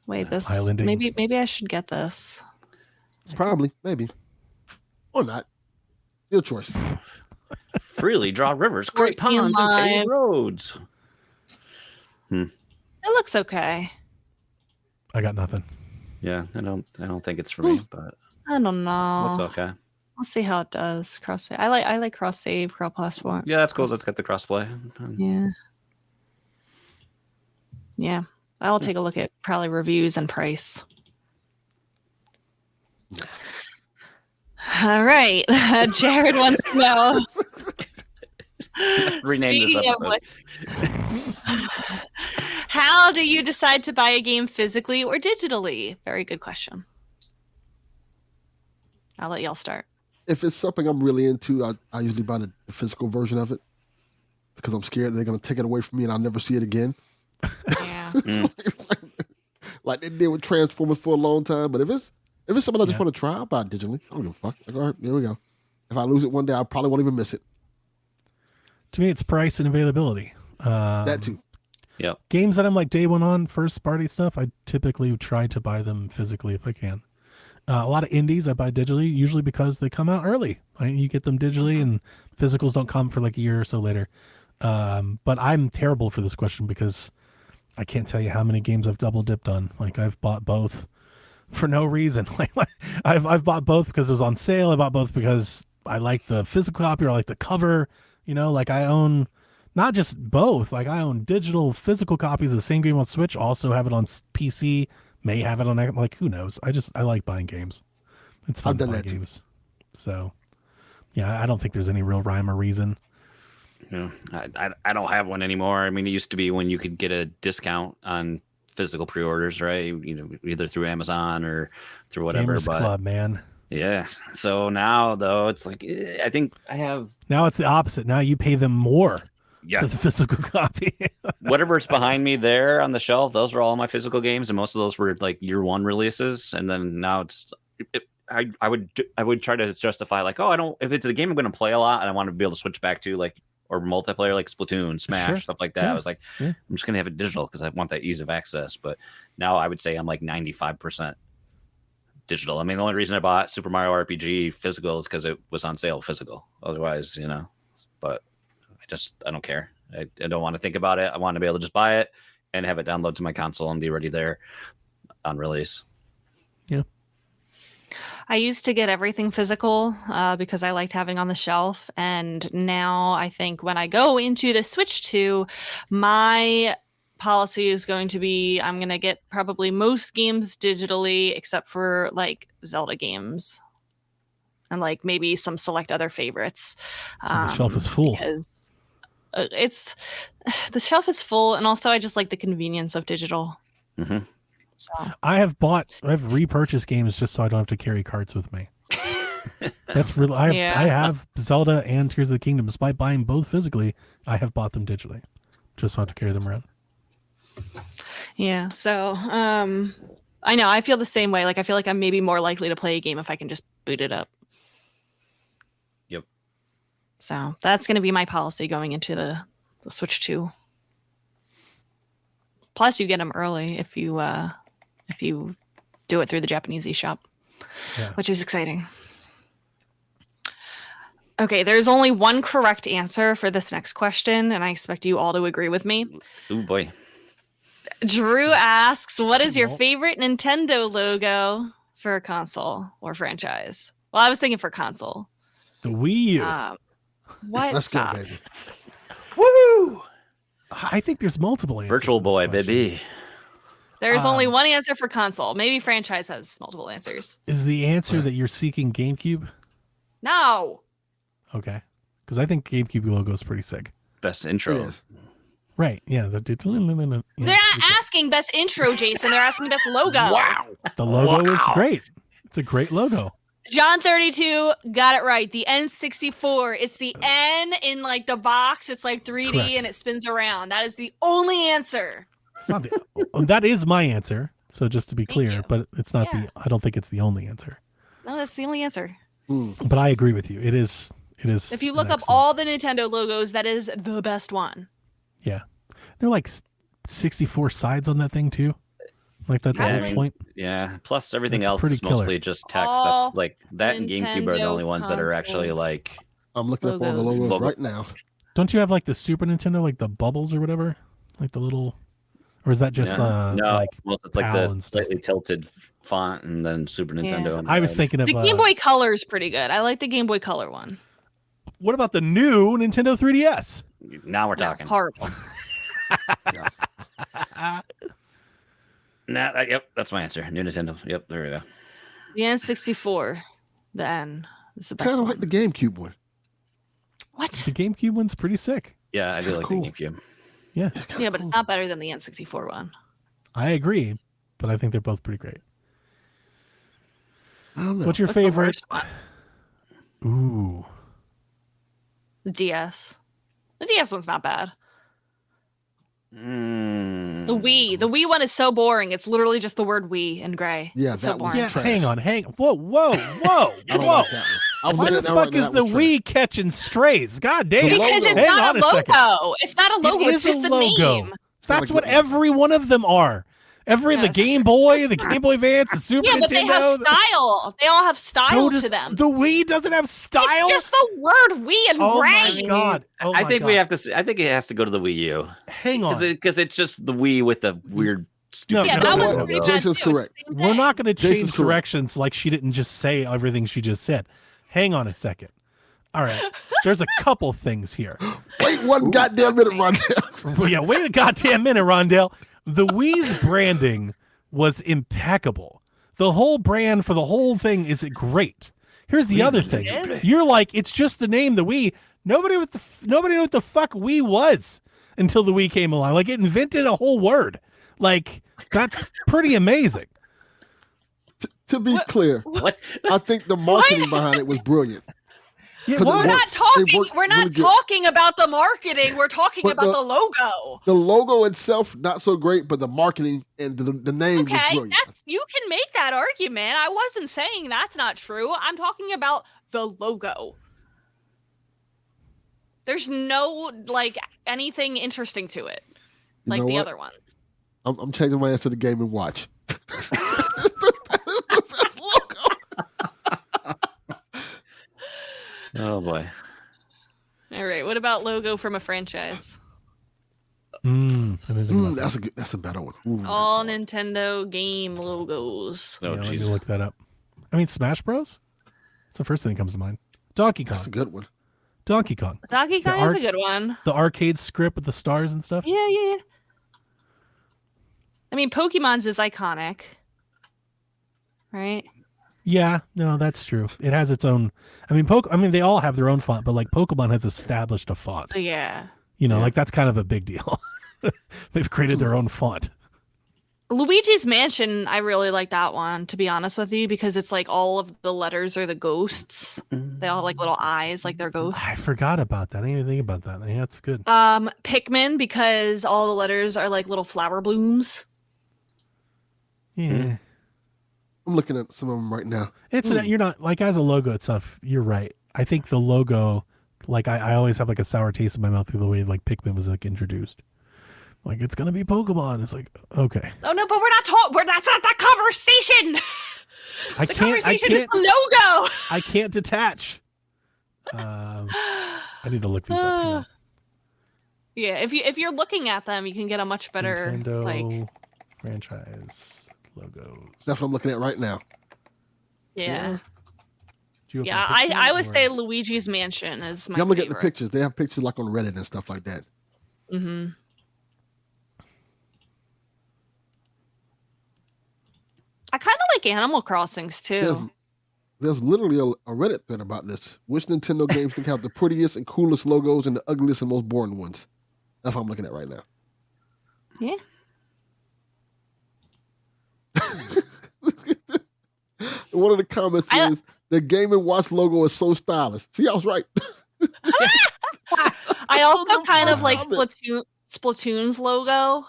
Wait, this islanding. Maybe I should get this. Probably, maybe, or not. Your choice. Freely draw rivers, great ponds, and paved roads. It looks okay. I got nothing. Yeah, I don't think it's for me, but I don't know. looks okay. We'll see how it does. Cross save. I like cross save, cross platform. Yeah, that's cool. Let's get the crossplay. Yeah. Yeah. I'll take a look at probably reviews and price. All right. Jared wants to know. Rename this Speaking of episode. How do you decide to buy a game physically or digitally? Very good question. I'll let y'all start. If it's something I'm really into, I usually buy the physical version of it because I'm scared they're going to take it away from me and I'll never see it again. Yeah. Like they did with Transformers for a long time. But if it's something I just want to try, I'll buy it digitally. I don't give a fuck. Like, all right, here we go. If I lose it one day, I probably won't even miss it. To me, it's price and availability. That too. Yeah. Games that I'm like day one on, first party stuff, I typically try to buy them physically if I can. A lot of indies I buy digitally, usually because they come out early. Right? You get them digitally, and physicals don't come for like a year or so later. But I'm terrible for this question because I can't tell you how many games I've double dipped on. Like I've bought both for no reason. Like I've bought both because it was on sale. I bought both because I like the physical copy or I like the cover. You know, like I own not just both. Like I own digital, physical copies of the same game on Switch. Also have it on PC. May have it on, like, who knows? I like buying games. It's fun to buy games. So, yeah, I don't think there's any real rhyme or reason. Yeah, I don't have one anymore. I mean, it used to be when you could get a discount on physical pre-orders, right? You know, either through Amazon or through whatever. Gamers Club, man. Yeah. So now, though, it's like I think I have. Now it's the opposite. Now you pay them more. Yeah. For the physical copy. Whatever's behind me there on the shelf, those are all my physical games, and most of those were like year one releases. And then now I would try to justify like, oh, if it's a game I'm going to play a lot and I want to be able to switch back to like or multiplayer like Splatoon, Smash, stuff like that. Yeah. I was like, I'm just going to have it digital because I want that ease of access. But now I would say I'm like 95% digital. I mean, the only reason I bought Super Mario RPG physical is because it was on sale physical. Otherwise, you know, but. I don't care. I don't want to think about it. I want to be able to just buy it and have it download to my console and be ready there on release. Yeah. I used to get everything physical because I liked having on the shelf. And now I think when I go into the Switch 2, my policy is going to be I'm going to get probably most games digitally except for like Zelda games and like maybe some select other favorites. So the shelf is full. Because the shelf is full, and also I just like the convenience of digital. Mm-hmm. So I've repurchased games just so I don't have to carry carts with me. That's real. I have Zelda and Tears of the Kingdom. Despite buying both physically, I have bought them digitally, just so I don't have to carry them around. Yeah. So I know I feel the same way. Like I feel like I'm maybe more likely to play a game if I can just boot it up. So that's going to be my policy going into the Switch 2. Plus, you get them early if you do it through the Japanese eShop, which is exciting. Okay, there's only one correct answer for this next question, and I expect you all to agree with me. Oh boy. Drew asks, "What is your favorite Nintendo logo for a console or franchise?" Well, I was thinking for console. The Wii U. What? Let's Stop. go, baby. Woo! I think there's multiple answers. Virtual Boy, baby. There's only one answer for console. Maybe franchise has multiple answers. Is the answer that you're seeking GameCube? No. Okay. Because I think GameCube logo is pretty sick. Best intro. Right. Yeah. They're not asking best intro, Jason. They're asking best logo. Wow. The logo is great. It's a great logo. John 32 got it right. The N64. It's the N in like the box. It's like 3D Correct. and it spins around. That is the only answer. That is my answer. So just to be clear, you. but it's not I don't think it's the only answer. No, that's the only answer. But I agree with you. It is. If you look up all the Nintendo logos, that is the best one. Yeah. There are like 64 sides on that thing too. Like that's the Yeah, whole point. Yeah. Plus everything That's else pretty is mostly killer. just text. All That's like that and GameCube are the only ones that are actually console like. I'm looking up all the logos. logos right now. Don't you have like the Super Nintendo, like the bubbles or whatever, like the little, or is that just no, like well, it's like PAL the and stuff? slightly tilted font and then Super Nintendo. on the I was side. thinking of The Game Boy Color is pretty good. I like the Game Boy Color one. what about the new Nintendo 3DS? Now we're No, talking. horrible. Yep, that's my answer. New Nintendo. Yep, there we go. The N64, the N is the best Kind of one. like the GameCube one. What? The GameCube one's pretty sick. Yeah, I do like cool. the GameCube. Yeah, Yeah, but it's not better than the N64 one. I agree, but I think they're both pretty great. I don't know. What's your What's the favorite? worst one? Ooh, The DS. The DS one's not bad. The Wii one is so boring. It's literally just the word Wii in gray. Yeah, It's so that was boring. yeah. trash. Hang on. Whoa. I don't Whoa. like that one. I'm Why looking the at that fuck right now, is the that was Wii catching strays? God damn. The Because it's logo. Hang not on a a second. logo. It's not a logo. It It's is just a the logo. name. That's not a what good every one of them are. Yeah, the Game Boy, the Game Boy Advance, the Super Yeah, Nintendo. but they have style. They all have style so does to them. the Wii doesn't have style. It's just the word Wii in Oh gray. my god! Oh I my think God. we have to. I think it has to go to the Wii U hang on. because it's just the Wii with the weird, stupid. Yeah, No, that no, one's no, pretty no. bad Jason's too. It's the correct. same We're thing. not going to Jason's change correct. directions like she didn't just say everything she just said. Hang on a second. All right, there's a couple things here. Wait one goddamn minute, Rondell. Well, yeah, wait a goddamn minute, Rondell. The Wii's branding was impeccable. The whole brand for the whole thing is great. Here's the other thing. You're like, it's just the name, the Wii. Nobody knew what the fuck Wii was until the Wii came along. Like, it invented a whole word. Like, that's pretty amazing. To be clear, What? I think the marketing behind it was brilliant. Yeah, 'Cause it what? We're not works. It talking. worked We're not really good. talking about the marketing. We're talking But about the- the logo. The logo itself not so great, but the marketing and the name was Okay, brilliant. you can make that argument. I wasn't saying that's not true. I'm talking about the logo. There's no like anything interesting to it, You like know the what? other ones. I'm changing my answer to Game and Watch. That's the best logo. Oh boy. All right, what about logo from a franchise? I didn't think about that. That's a better one. Ooh, that's All hard. Nintendo game logos. Oh Yeah, let me jeez. look that up. I mean, Smash Bros. That's the first thing that comes to mind. Donkey Kong. That's a good one. Donkey Kong. Donkey Kong is a good one. The arcade script with the stars and stuff. Yeah. I mean, Pokemon's is iconic, right? Yeah, no, that's true. It has its own. I mean, they all have their own font, but like Pokemon has established a font. Yeah. Like that's kind of a big deal. They've created their own font. Luigi's Mansion, I really like that one, to be honest with you, because it's like all of the letters are the ghosts. They all have like little eyes, like they're ghosts. I forgot about that. I didn't even think about that. Yeah, that's good. Pikmin, because all the letters are like little flower blooms. Yeah, I'm looking at some of them right now. you're not like as a logo itself. You're right. I think the logo, like I always have like a sour taste in my mouth through the way like Pikmin was like introduced. Like it's gonna be Pokemon. It's like okay. Oh no, but we're not talking. That's not the conversation. The conversation is the logo. I can't detach. I need to look these up. Hang on. Yeah, if you're looking at them, you can get a much better Nintendo like. franchise logos. That's what I'm looking at right now. Yeah. Did you open Yeah, a picture I would or- say Luigi's Mansion is my Yeah, I'm looking at the favorite. pictures. They have pictures like on Reddit and stuff like that. Mm-hmm. I kind of like Animal Crossings too. There's literally a Reddit thread about this. Which Nintendo games think have the prettiest and coolest logos and the ugliest and most boring ones? That's what I'm looking at right now. Yeah. One of the comments is the Game & Watch logo is so stylish. See, I was right. I also kind of first like comment. Splatoon's logo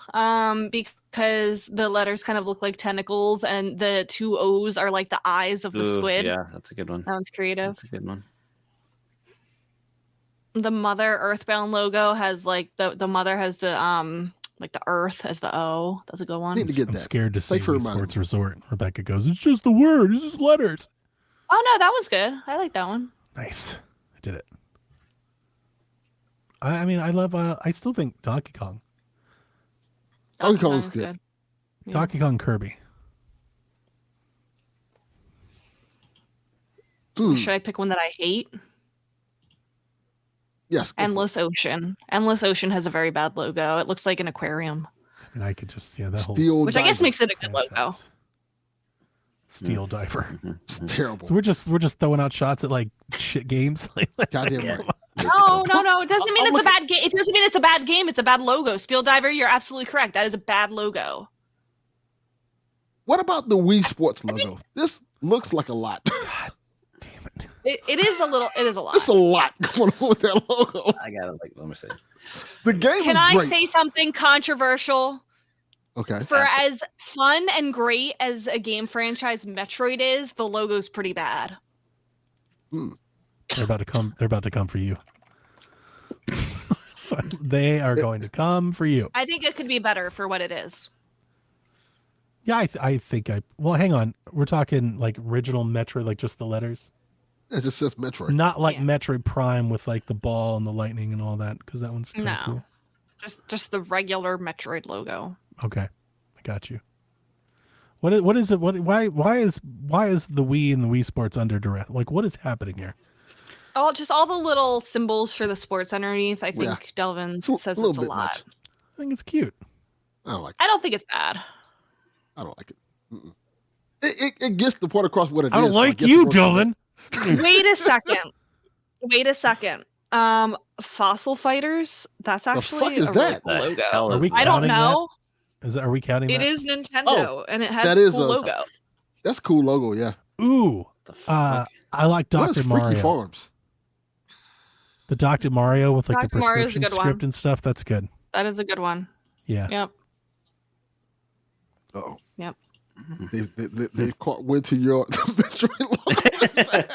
because the letters kind of look like tentacles and the two O's are like the eyes of the Ooh, squid. Yeah, that's a good one. That one's creative. That's a good one. The Mother Earthbound logo has like the mother has the like the Earth as the O. That's a good one. Need to get I'm that. scared to say Thanks for Wii reminding Sports me. Resort. Rebecca goes, it's just the word. It's just letters. Oh no, that was good. I like that one. Nice. I did it. I mean, I love, I still think Donkey Kong. Donkey Kong's Kong's good. Yeah. Donkey Kong Kirby. Should I pick one that I hate? Yes. go for it. Endless Ocean. Endless Ocean has a very bad logo. It looks like an aquarium, I mean, I could just, that whole Steel which I guess Diver. makes it a good logo. franchise. Steel Diver. It's terrible. So we're just throwing out shots at like shit games. Goddamn right. No. It doesn't mean I'm it's a bad game. It doesn't mean it's a bad game. It's a bad logo. Steel Diver, you're absolutely correct. That is a bad logo. What about the Wii Sports logo? This looks like a lot. Damn it. It is a little. It is a lot. It's a lot going on with that logo. I got it. Let me see. The game Can is I great. say something controversial? Okay. For as fun and great as a game franchise Metroid is, the logo's pretty bad. They're about to come. They're about to come for you. They are going to come for you. I think it could be better for what it is. Yeah, I think well, hang on. We're talking like original Metroid, like just the letters, It just says Metroid. not like Yeah. Metroid Prime with like the ball and the lightning and all that, because that one's kinda No. cool. Just the regular Metroid logo. Okay, I got you. What is it? Why is the Wii and the Wii Sports under duress? Like, what is happening here? Oh, just all the little symbols for the sports underneath. I think Yeah. Delvin It's a says little it's a bit lot. much. I think it's cute. I don't like it. I don't think it's bad. I don't like it. Mm-mm. It gets the point across what it is. I don't so like guess you, it works for Delvin. Wait a second. Fossil Fighters. That's actually fuck is a that? really cool The hell logo. is we I don't counting know. Are we counting It that? is Nintendo, Oh, and it has that a is cool a- logo. that. That's a cool logo, yeah. Ooh, The fuck? I like What is Dr. Freaky Mario. Farms? The Dr. Mario with like the Dr. Mario's a prescription good one. script and stuff. That's good. That is a good one. Yeah. Yep. Uh-oh. Yep. They've caught wind to your Metroid logo.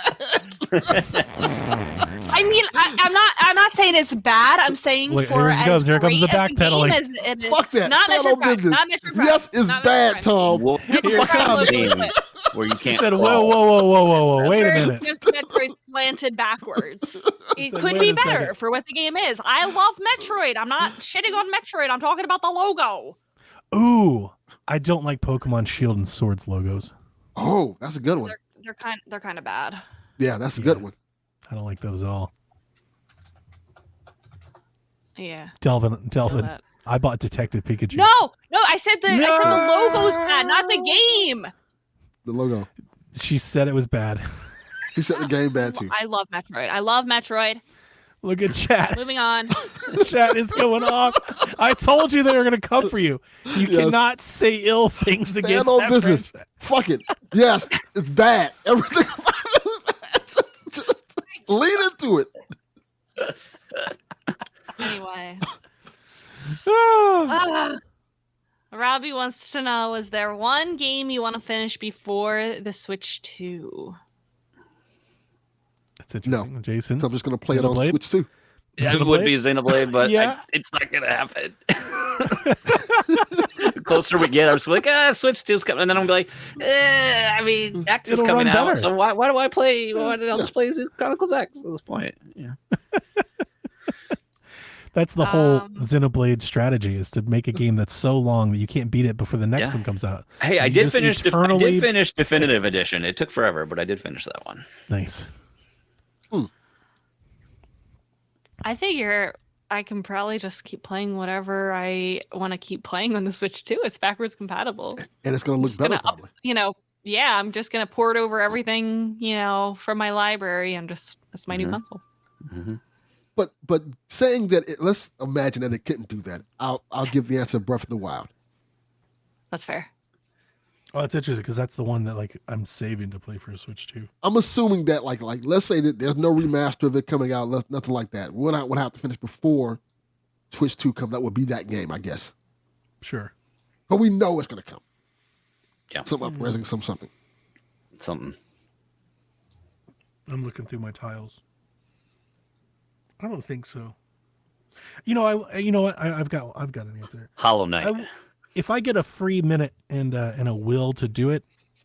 I mean, I'm not saying it's bad. I'm saying Look, for here she as goes. Here comes great the as a game backpedaling. as it is. Fuck that. Not Stand Metroid on Prime. business. Not Metroid Prime. Yes, it's Not Metroid bad, Prime. Tom. Well, Here it comes. game where you can't. Said, whoa. Wait a Where minute. it's just Metroid slanted backwards. It said, could wait be a better second. for what the game is. I love Metroid. I'm not shitting on Metroid. I'm talking about the logo. Ooh, I don't like Pokemon Shield and Swords logos. Oh, that's a good one. They're kind of bad. Yeah, that's a Yeah. good one. I don't like those at all. Yeah. Delvin, that. I bought Detective Pikachu. No, I said the logo's bad, not the game. The logo. She said it was bad. He said the game bad too. I love Metroid. Look at chat. Moving on. Chat is going off. I told you they were going to come for you. You Yes. cannot say ill things Stand against on that business. franchise. Fuck it. Yes, it's bad. Everything about it is bad. Just lean into it. Anyway. Ah. Robbie wants to know, is there one game you want to finish before the Switch 2? That's interesting. Jason. So I'm just gonna play it on Xenoblade? Switch too. Yeah, it would be Xenoblade, but Yeah. it's not gonna happen. The closer we get, I'm just like, Switch 2's coming, and then I'm like, I mean, X is It'll coming run out, better. so why do I play? Why did I just play Chronicles X at this point? Yeah. That's the whole Um, Xenoblade strategy, is to make a game that's so long that you can't beat it before the next Yeah. one comes out. Hey, I You did just finish. I eternally- did finish Definitive Edition. It took forever, but I did finish that one. Nice. I figure I can probably just keep playing whatever I want to keep playing on the Switch 2. It's backwards compatible. And it's gonna look Just better gonna up- probably. Yeah, I'm just going to port over everything, from my library. That's my new Mhm. console. Mm-hmm. But saying that let's imagine that it couldn't do that. I'll give the answer Breath of the Wild. That's fair. Oh, that's interesting because that's the one that like I'm saving to play for a Switch too. I'm assuming that like let's say that there's no remaster of it coming out, nothing like that. What I would have to finish before Switch 2 comes, that would be that game, I guess. Sure. But we know it's gonna come. Yeah. Some uprising, something. Something. I'm looking through my tiles. I don't think so. You know what? I've got an answer. Hollow Knight. If I get a free minute and a will to do it,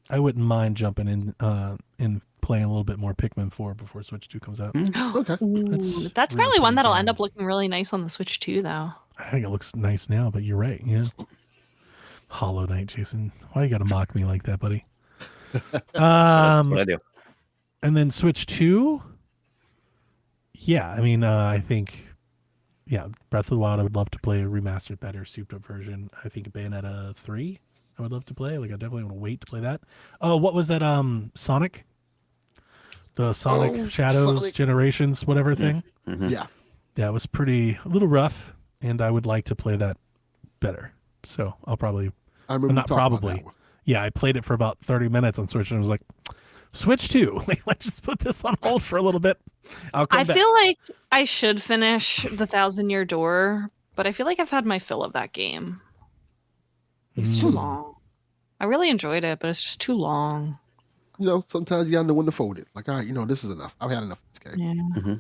I wouldn't mind jumping in and playing a little bit more Pikmin 4 before Switch 2 comes out. Okay. That's probably one that'll end up looking really nice on the Switch too, though. I think it looks nice now, but you're right. Yeah. Hollow Knight, Jason. Why you got to mock me like that, buddy? That's what I do. And then Switch 2. Yeah, I mean, I think, Breath of the Wild, I would love to play a remastered, better, souped-up version. I think Bayonetta 3, I would love to play. Like, I definitely want to wait to play that. Oh, what was that, Sonic? The Sonic Shadows Sonic. Generations, whatever thing? Mm-hmm. Yeah. Yeah, it was a little rough, and I would like to play that better. So I'll probably, I remember not talking about probably. that one. Yeah, I played it for about 30 minutes on Switch, and I was like, Switch 2. Let's just put this on hold for a little bit. I'll come back. I feel like I should finish The 1,000-Year Door, but I feel like I've had my fill of that game. It's too long. I really enjoyed it, but it's just too long. You know, sometimes you gotta know when to fold it. Like, all right, this is enough. I've had enough of this game. Yeah. Mm-hmm.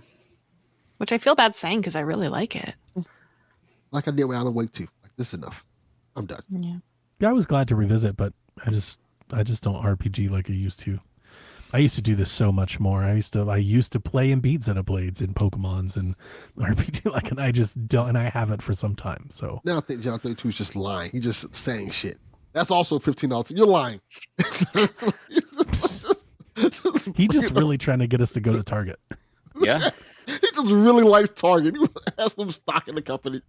Which I feel bad saying because I really like it. Like I did with Alan Wake 2. Like, this is enough. I'm done. Yeah, I was glad to revisit, but I just don't RPG like I used to. I used to do this so much more. I used to play and beat Xenoblades and Pokemons and RPG and I just don't, and I haven't for some time. So Now I think John 32 is just lying. He's just saying shit. That's also $15. You're lying. he just really trying to get us to go to Target. Yeah. He just really likes Target. He has some stock in the company.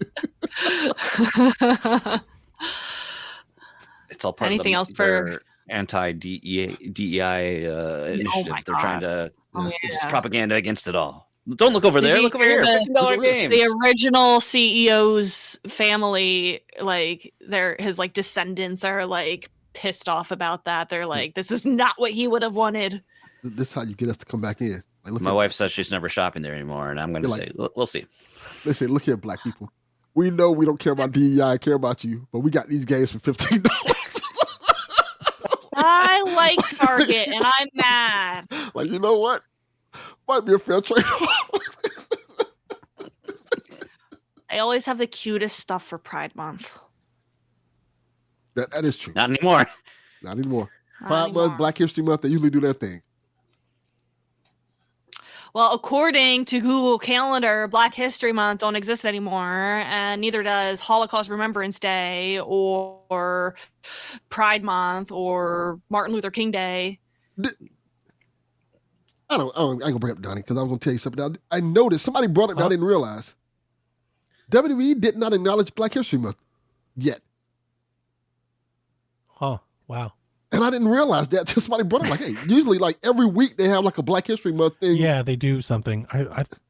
It's all part Anything of else for anti-DEI initiative. my They're trying to it's yeah. propaganda against it all. Don't look over Did there. you Look over hear here. the- $15 games. The original CEO's family, like his like descendants are like pissed off about that. They're like, this is not what he would have wanted. This is how you get us to come back in. Like, look My at, wife says she's never shopping there anymore, and I'm going to You're say, we'll see. listen, look here, black people. We know we don't care about DEI, I care about you, but we got these games for $15. I like Target and I'm mad. Like, you know what? Might be a fair trade-off. I always have the cutest stuff for Pride Month. That is true. Not anymore. Not anymore. Not Pride anymore. Month, Black History Month, they usually do their thing. Well, according to Google Calendar, Black History Month don't exist anymore, and neither does Holocaust Remembrance Day or Pride Month or Martin Luther King Day. I ain't gonna bring up Donnie because I was gonna tell you something. I noticed somebody brought it, but I didn't realize. WWE did not acknowledge Black History Month yet. Oh, wow. And I didn't realize that till somebody brought it. Like, hey, usually like every week they have like a Black History Month thing. Yeah, they do something.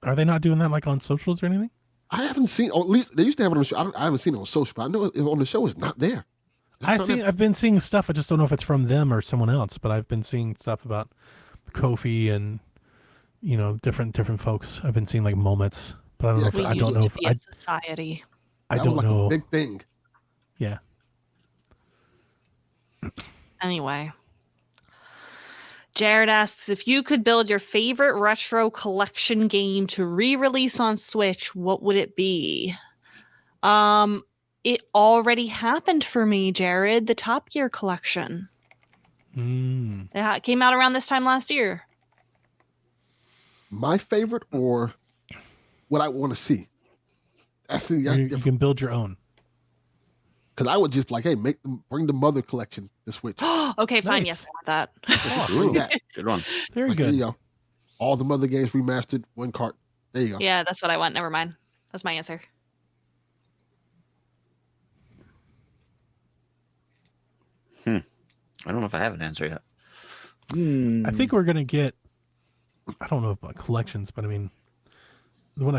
Are they not doing that like on socials or anything? I haven't seen, or at least they used to have it on the show. I haven't seen it on social, but I know on the show it's not there. I've been seeing stuff. I just don't know if it's from them or someone else. But I've been seeing stuff about Kofi and different folks. I've been seeing like moments, but I don't know if We I don't used know to if be a society. I That don't was like know. a big thing. Yeah. Anyway. Jared asks, if you could build your favorite retro collection game to re-release on Switch, what would it be? It already happened for me, Jared. The Top Gear collection. It came out around this time last year. My favorite or what I want to see. You can build your own. Because I would just like, hey, bring the Mother collection to Switch. Okay, fine. Nice. Yes, I want that. Bring that. Good one. Very Like, there good. you go. All the Mother games remastered, one cart. There you go. Yeah, that's what I want. Never mind. That's my answer. I don't know if I have an answer yet. I think we're gonna get. I don't know about collections, but I mean,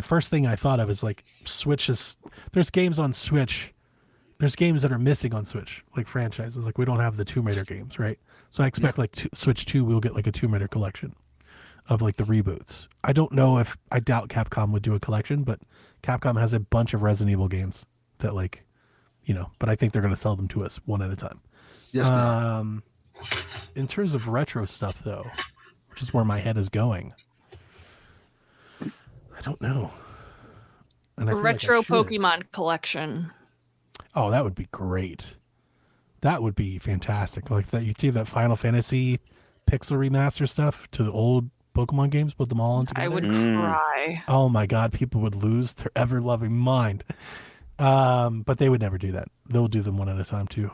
first thing I thought of is like Switch is. There's games on Switch. There's games that are missing on Switch, like franchises. Like we don't have the Tomb Raider games, right? So I expect Switch 2, we'll get like a Tomb Raider collection of like the reboots. I don't know if I doubt Capcom would do a collection, but Capcom has a bunch of Resident Evil games that like, but I think they're gonna sell them to us one at a time. Yes, they are. In terms of retro stuff, though, which is where my head is going, I don't know. And I feel Retro like I should. Pokemon collection. Oh, that would be great. That would be fantastic. Like that, you see that Final Fantasy pixel remaster stuff to the old Pokemon games, put them all in together. I would cry. Oh my God, people would lose their ever loving mind. But they would never do that. They'll do them one at a time too.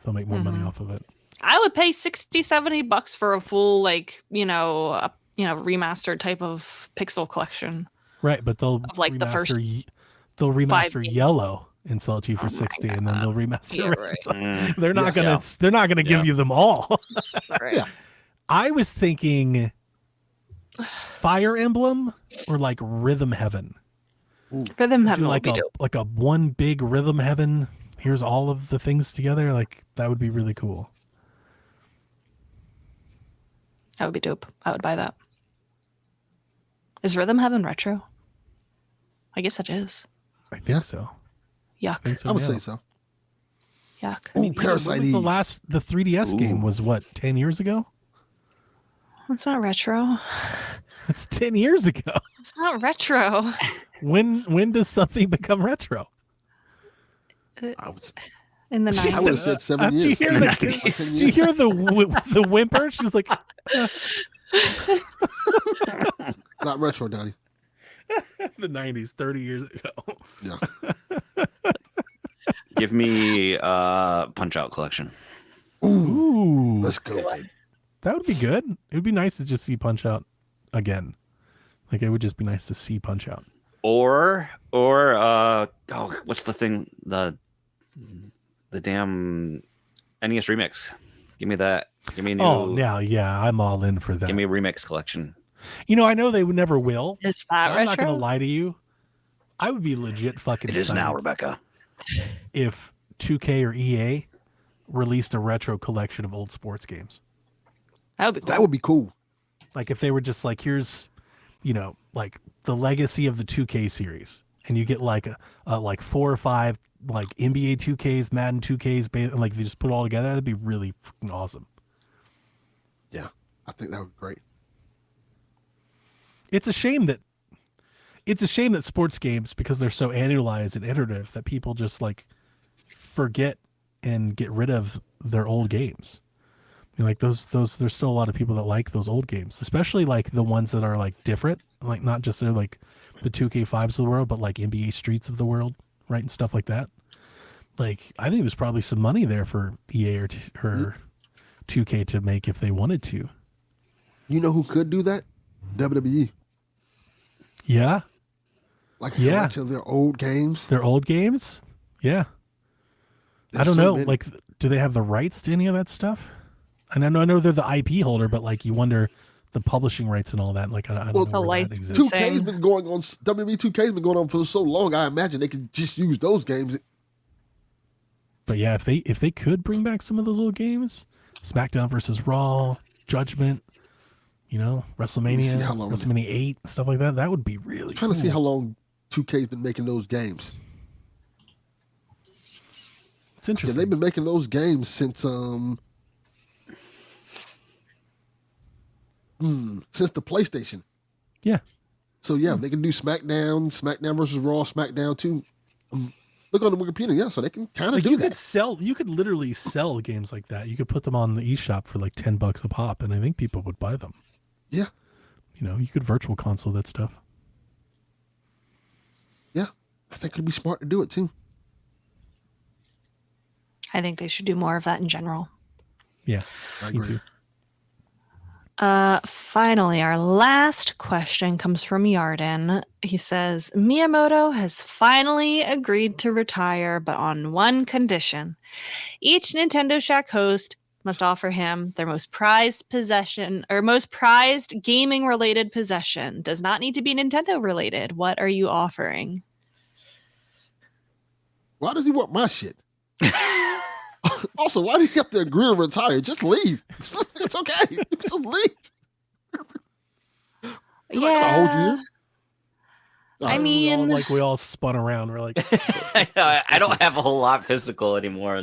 They'll make more money off of it. I would pay $60-$70 for a full, like, remastered type of pixel collection. Right, but they'll like the first they'll remaster games. Yellow and sell it to you for 60, and then they'll remaster it. Right. They're not gonna give you them all. Right. Yeah. I was thinking Fire Emblem or like Rhythm Heaven. Rhythm Heaven Do would be dope. like a one big Rhythm Heaven. Here's all of the things together. Like that would be really cool. That would be dope. I would buy that. Is Rhythm Heaven retro? I guess it is. I think so. Yuck. I think so. I would yeah. say so. Yuck. I mean, Parasite when was Eve. the 3DS game was what, 10 years ago? It's not retro. It's 10 years ago. It's not retro. When does something become retro? I would, In the I would 90s. have said 7 Did you years. hear the, do you hear the whimper? She's like, Not retro, Donnie. the 90s, 30 years ago. Yeah. Give me Punch Out collection. Ooh, Let's go, baby. that would be good. It would be nice to just see Punch Out again. Like it would just be nice to see Punch Out. Or what's the thing? The damn NES remix. Give me that. Give me a new. Oh, yeah, I'm all in for that. Give me a remix collection. I know they would never will. Is but that I'm not retro? gonna lie to you. I would be legit fucking It is now, excited Rebecca. if 2K or EA released a retro collection of old sports games. That would be cool. That would be cool. Like if they were just like, here's, like the legacy of the 2K series, and you get like a like 4 or 5 like NBA 2Ks, Madden 2Ks, and like they just put it all together. That'd be really fucking awesome. Yeah. I think that would be great. It's a shame that sports games, because they're so annualized and iterative, that people just like forget and get rid of their old games. Like those there's still a lot of people that like those old games, especially like the ones that are like different, like not just they're like the 2K5s of the world, but like NBA Streets of the world, right, and stuff like that. Like I think there's probably some money there for EA or 2K to make if they wanted to. You know who could do that? WWE. Yeah, Like Yeah. collection of their old games. their old games. Yeah, There's I don't so know. many. Like, do they have the rights to any of that stuff? And I know they're the IP holder, but like you wonder the publishing rights and all that. Like I don't Well, know the where that lights exists. 2K's Same. been going on. WWE 2K's been going on for so long. I imagine they could just use those games. But yeah, if they could bring back some of those old games, SmackDown versus Raw, Judgment, WrestleMania, see how long- WrestleMania 8, stuff like that, that would be really I'm trying cool. to see how long 2K's been making those games. It's Yeah, interesting. they've been making those games since since the PlayStation. Yeah. So yeah, they can do SmackDown versus Raw, SmackDown 2. Look on the Wikipedia, yeah, so they can kind of Like do you that. you could literally sell games like that. You could put them on the eShop for like $10 a pop, and I think people would buy them. Yeah, You could virtual console that stuff. yeah. I think it'd be smart to do it too. I think they should do more of that in general. Yeah, I me agree. too. Finally, our last question comes from Yarden. He says, Miyamoto has finally agreed to retire, but on one condition. Each Nintendo Shack host must offer him their most prized possession or most prized gaming related possession. Does not need to be Nintendo related. What are you offering? Why does he want my shit? Also, why do you have to agree to retire? Just leave. It's okay. Just leave. I'm not gonna hold you here. I We all, mean, like we all spun around. We're like, I don't have a whole lot physical anymore.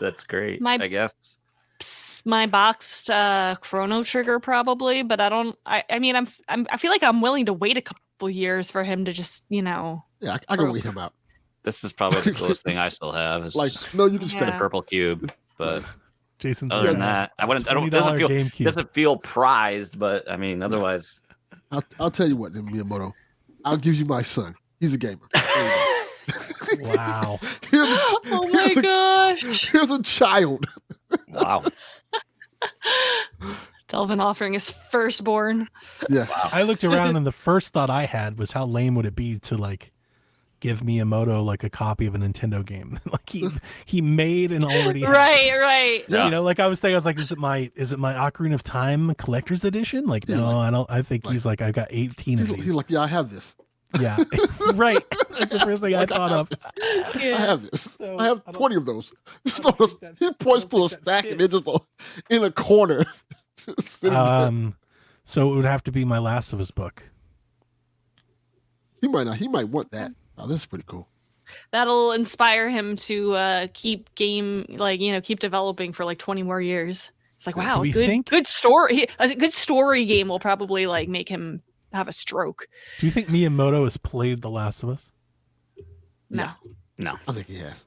That's great. My- I guess. my boxed Chrono Trigger probably, but I don't. I mean, I feel like I'm willing to wait a couple years for him to just Yeah, Yeah, I can wait him out. This is probably the coolest thing I still have. It's Like, just no, you can the stay. purple cube, but Jason's other than that, I wouldn't. I don't. Doesn't feel prized, but I mean, otherwise. I'll tell you what, Miyamoto. I'll give you my son. He's a gamer. Wow. Oh my gosh. Here's a child. Wow. Delvin offering his firstborn. Yes. Wow. I looked around and the first thought I had was how lame would it be to like give Miyamoto like a copy of a Nintendo game? Like he made and already has. Right. Yeah. You know, like I was like, is it my Ocarina of Time collector's edition? Like, Yeah, no, like- I don't. I think he's like, I've got 18 of these. He's like, yeah, I have this. Yeah, right. That's the first thing I thought of. I Yeah. have this. So, I have I don't- 20 of those. I don't think that- He points I to don't a think that stack and it's fits. just in a corner. Sitting there. So it would have to be my Last of Us book. He might not. He might want that. Oh, this is pretty cool. That'll inspire him to keep developing for like 20 more years. It's like, wow, we think- good story. A good story game will probably like make him have a stroke. Do you think Miyamoto has played The Last of Us? No. Yeah. No. I think he has.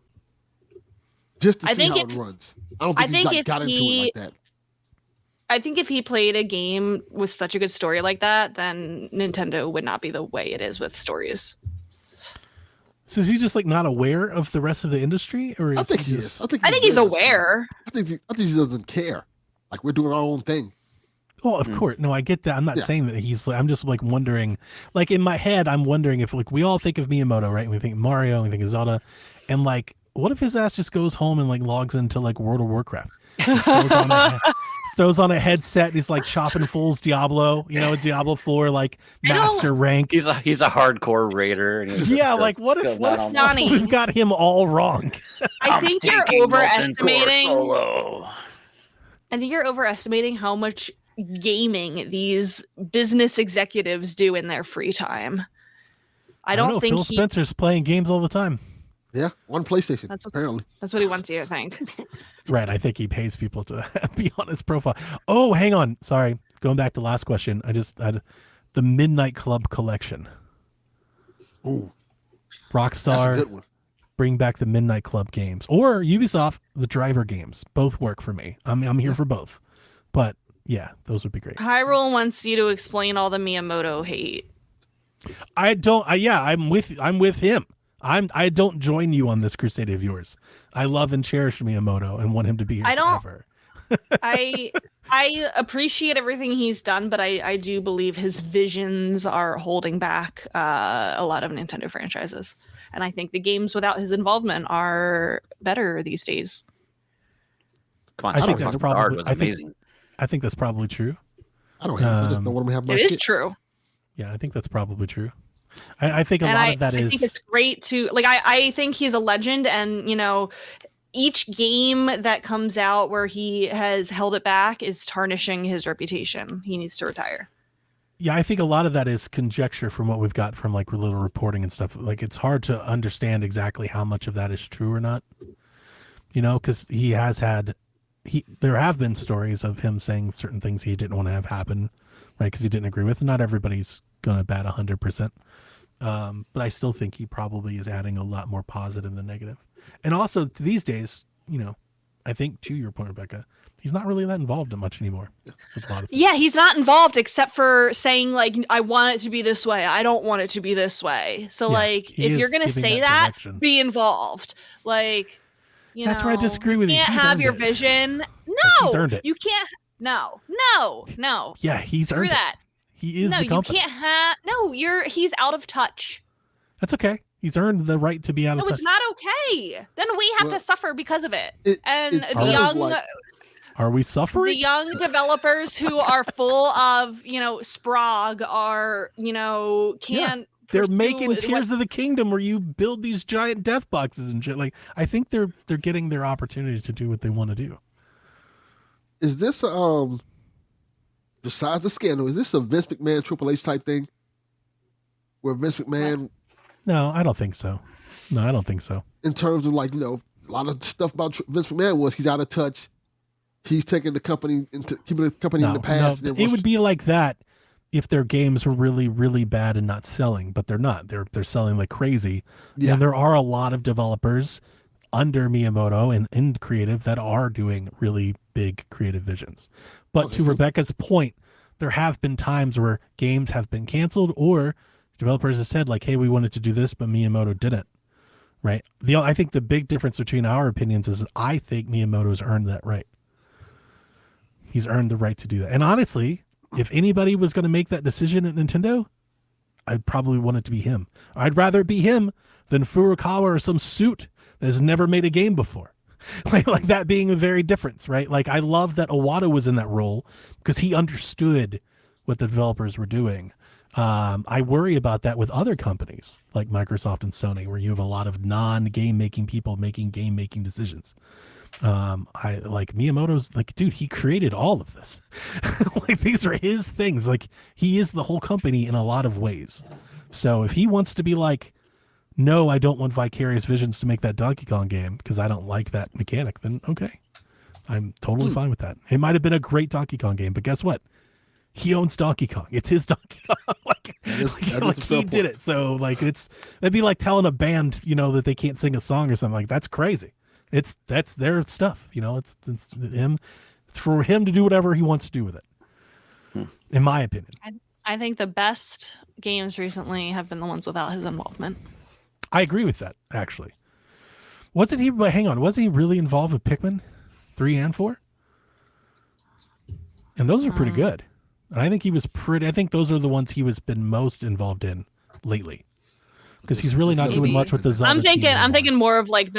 Just to I see think how if- it runs. I don't I think, think he if got into he- it like that. I think if he played a game with such a good story like that, then Nintendo would not be the way it is with stories. So is he just like not aware of the rest of the industry, or is I think he he just... is. I think He's aware. I think he doesn't care. Like we're doing our own thing. Well, of course. No, I get that. I'm not Yeah. saying that he's. I'm just like wondering. Like in my head, I'm wondering if like we all think of Miyamoto, right? We think of Mario, we think of Zelda, and like, what if his ass just goes home and like logs into like World of Warcraft, throws on a headset, and he's like chopping fools Diablo, Diablo 4 like master rank. He's a hardcore raider. And he's Yeah, just like what if Donnie. we've got him all wrong? I think you're overestimating. Solo. I think you're overestimating how much gaming these business executives do in their free time. I don't know, think Phil Spencer's playing games all the time. Yeah, on PlayStation. That's what- apparently. That's what he wants you to think. Right, I think he pays people to be on his profile. Oh, hang on. Sorry. Going back to last question. I just had the Midnight Club collection. Ooh, that's a Rockstar, good one. bring back the Midnight Club games. Or Ubisoft, the Driver games. Both work for me. I'm here for both. But yeah, those would be great. Hyrule wants you to explain all the Miyamoto hate. I'm with him. I don't join you on this crusade of yours. I love and cherish Miyamoto and want him to be here forever. I appreciate everything he's done, but I do believe his visions are holding back a lot of Nintendo franchises. And I think the games without his involvement are better these days. Come on, I think Sonic that's Guard probably. was I think amazing. that's probably true. I don't have. I just don't want him to have my It shit. is true. Yeah, I think that's probably true. I think a And lot of that I is. think it's great to like I think he's a legend, and each game that comes out where he has held it back is tarnishing his reputation. He needs to retire. Yeah, I think a lot of that is conjecture from what we've got from like little reporting and stuff. Like it's hard to understand exactly how much of that is true or not. Because he has had, there have been stories of him saying certain things he didn't want to have happen, right? Because he didn't agree with. And not everybody's gonna bat 100%. But I still think he probably is adding a lot more positive than negative. And also these days, I think to your point, Rebecca, he's not really that involved in much anymore. With a lot of things. Yeah, he's not involved except for saying like, I want it to be this way. I don't want it to be this way. So Yeah, like, he if is you're gonna giving say that that, direction. be involved. Like, That's where I disagree with you. Can't He's have earned your it. vision. he's No, earned it. you can't. No. Yeah, he's Screw earned that. it. He is No, the you company. can't have. No, he's out of touch. That's okay. He's earned the right to be out No, of touch. it's not okay. Then we have Well, to suffer because of it. it And the sounds young, like- Are we the suffering? young developers who are full of, Sprog are, can't. They're pursue making what- Tears of the Kingdom where you build these giant death boxes and shit. Like I think they're getting their opportunity to do what they want to do. Is this besides the scandal? Is this a Vince McMahon Triple H type thing, where Vince McMahon, No, I don't think so. No, I don't think so. in terms of like a lot of stuff about Vince McMahon was he's out of touch. He's taking the company into keeping the company in the past. and it would be like that if their games were really, really bad and not selling, but they're not. They're selling like crazy. Yeah. And there are a lot of developers under Miyamoto and in creative that are doing really big creative visions. But to Rebecca's point, there have been times where games have been canceled or developers have said like, hey, we wanted to do this, but Miyamoto didn't. Right. I think the big difference between our opinions is I think Miyamoto's earned that right. He's earned the right to do that. And honestly, if anybody was going to make that decision at Nintendo, I'd probably want it to be him. I'd rather it be him than Furukawa or some suit that has never made a game before. like that being a very difference, right? Like I love that Iwata was in that role because he understood what the developers were doing. I worry about that with other companies like Microsoft and Sony, where you have a lot of non-game making people making game making decisions. I like Miyamoto's like, dude, he created all of this. Like these are his things. Like he is the whole company in a lot of ways. So if he wants to be like, no, I don't want Vicarious Visions to make that Donkey Kong game because I don't like that mechanic, then okay. I'm totally fine with that. It might have been a great Donkey Kong game, but guess what? He owns Donkey Kong. It's his Donkey Kong. like he did it. So like that'd be like telling a band, that they can't sing a song or something. Like that's crazy. That's their stuff. It's him. It's for him to do whatever he wants to do with it. In my opinion. I think the best games recently have been the ones without his involvement. I agree with that, actually. Wasn't he, but hang on, wasn't he really involved with Pikmin 3 and 4? And those are pretty good. And I think I think those are the ones he was been most involved in lately. Because he's really not doing much with the Zelda. I'm thinking more of like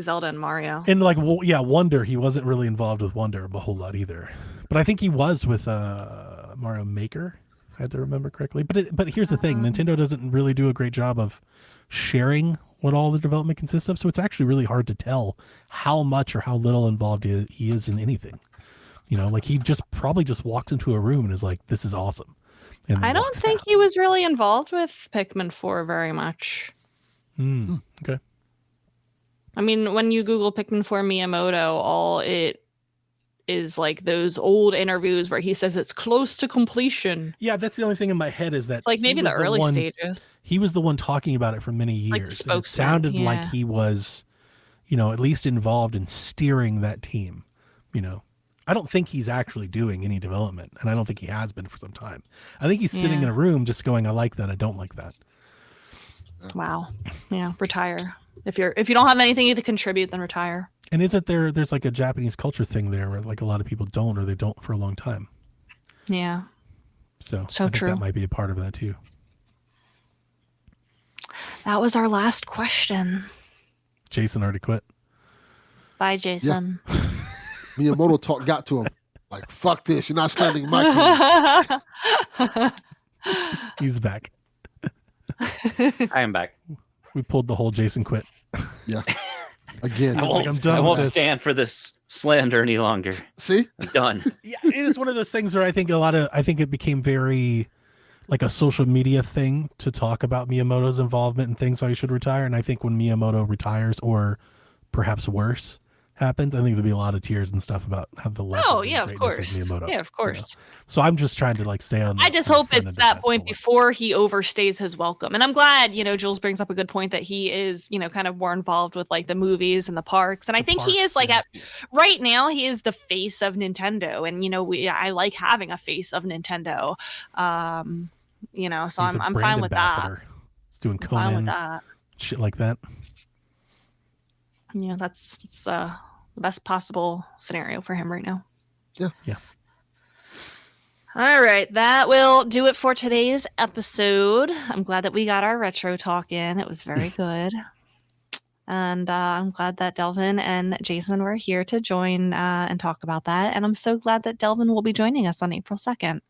Zelda and Mario. And like, Wonder, he wasn't really involved with Wonder a whole lot either. But I think he was with Mario Maker, if I had to remember correctly. But here's the thing, Nintendo doesn't really do a great job of sharing what all the development consists of, so it's actually really hard to tell how much or how little involved he is in anything. Like he probably just walks into a room and is like, this is awesome. And I don't think he was really involved with Pikmin 4 very much. Okay. I mean, when you Google Pikmin 4 Miyamoto, all it is like those old interviews where he says it's close to completion. Yeah, that's the only thing in my head is that it's like maybe the early stages. He was the one talking about it for many years. Like it sounded like he was, at least involved in steering that team. I don't think he's actually doing any development, and I don't think he has been for some time. I think he's sitting in a room just going, I like that, I don't like that. Wow. Yeah, retire. If you don't have anything to contribute, then retire. And isn't there's like a Japanese culture thing there where like a lot of people don't, or they don't for a long time. Yeah. So I think true. That might be a part of that too. That was our last question. Jason already quit. Bye, Jason. Yeah. Miyamoto got to him like, fuck this, you're not standing my team. He's back. I am back. We pulled the whole Jason quit. Yeah. Again. I won't stand for this slander any longer. See? I'm done. Yeah, it is one of those things where I think it became very like a social media thing to talk about Miyamoto's involvement and things, why he should retire. And I think when Miyamoto retires, or perhaps worse happens, I think there'll be a lot of tears and stuff about how the legend of course. Miyamoto, yeah, of course. So I'm just trying to like stay on. I just hope it's that point before he overstays his welcome. And I'm glad, Jules brings up a good point that he is, kind of more involved with like the movies and the parks. And I think he is like right now he is the face of Nintendo. And I like having a face of Nintendo. So I'm fine with that. He's doing Conan, shit like that. Yeah, that's the best possible scenario for him right now. Yeah. All right, that will do it for today's episode. I'm glad that we got our retro talk in. It was very good. And I'm glad that Delvin and Jason were here to join and talk about that. And I'm so glad that Delvin will be joining us on April 2nd.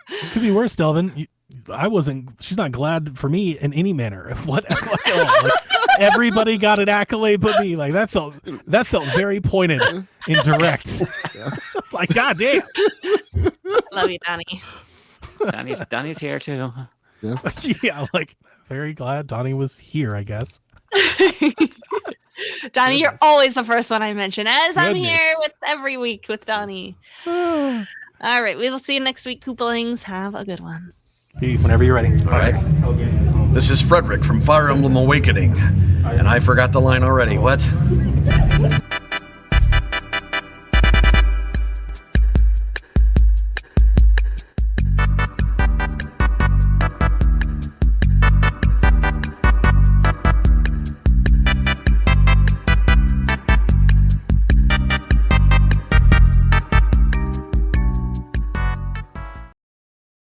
It could be worse, Delvin. She's not glad for me in any manner. What like, everybody got an accolade but me. Like that felt very pointed and direct. Like, goddamn. Love you, Donnie. Donnie's here too. Yeah, like very glad Donnie was here, I guess. Donnie, you're always the first one I mention, as I'm Goodness. here with every week with Donnie. All right, we will see you next week, Koopalings. Have a good one. Peace. Whenever you're ready. All right. This is Frederick from Fire Emblem Awakening. And I forgot the line already. What?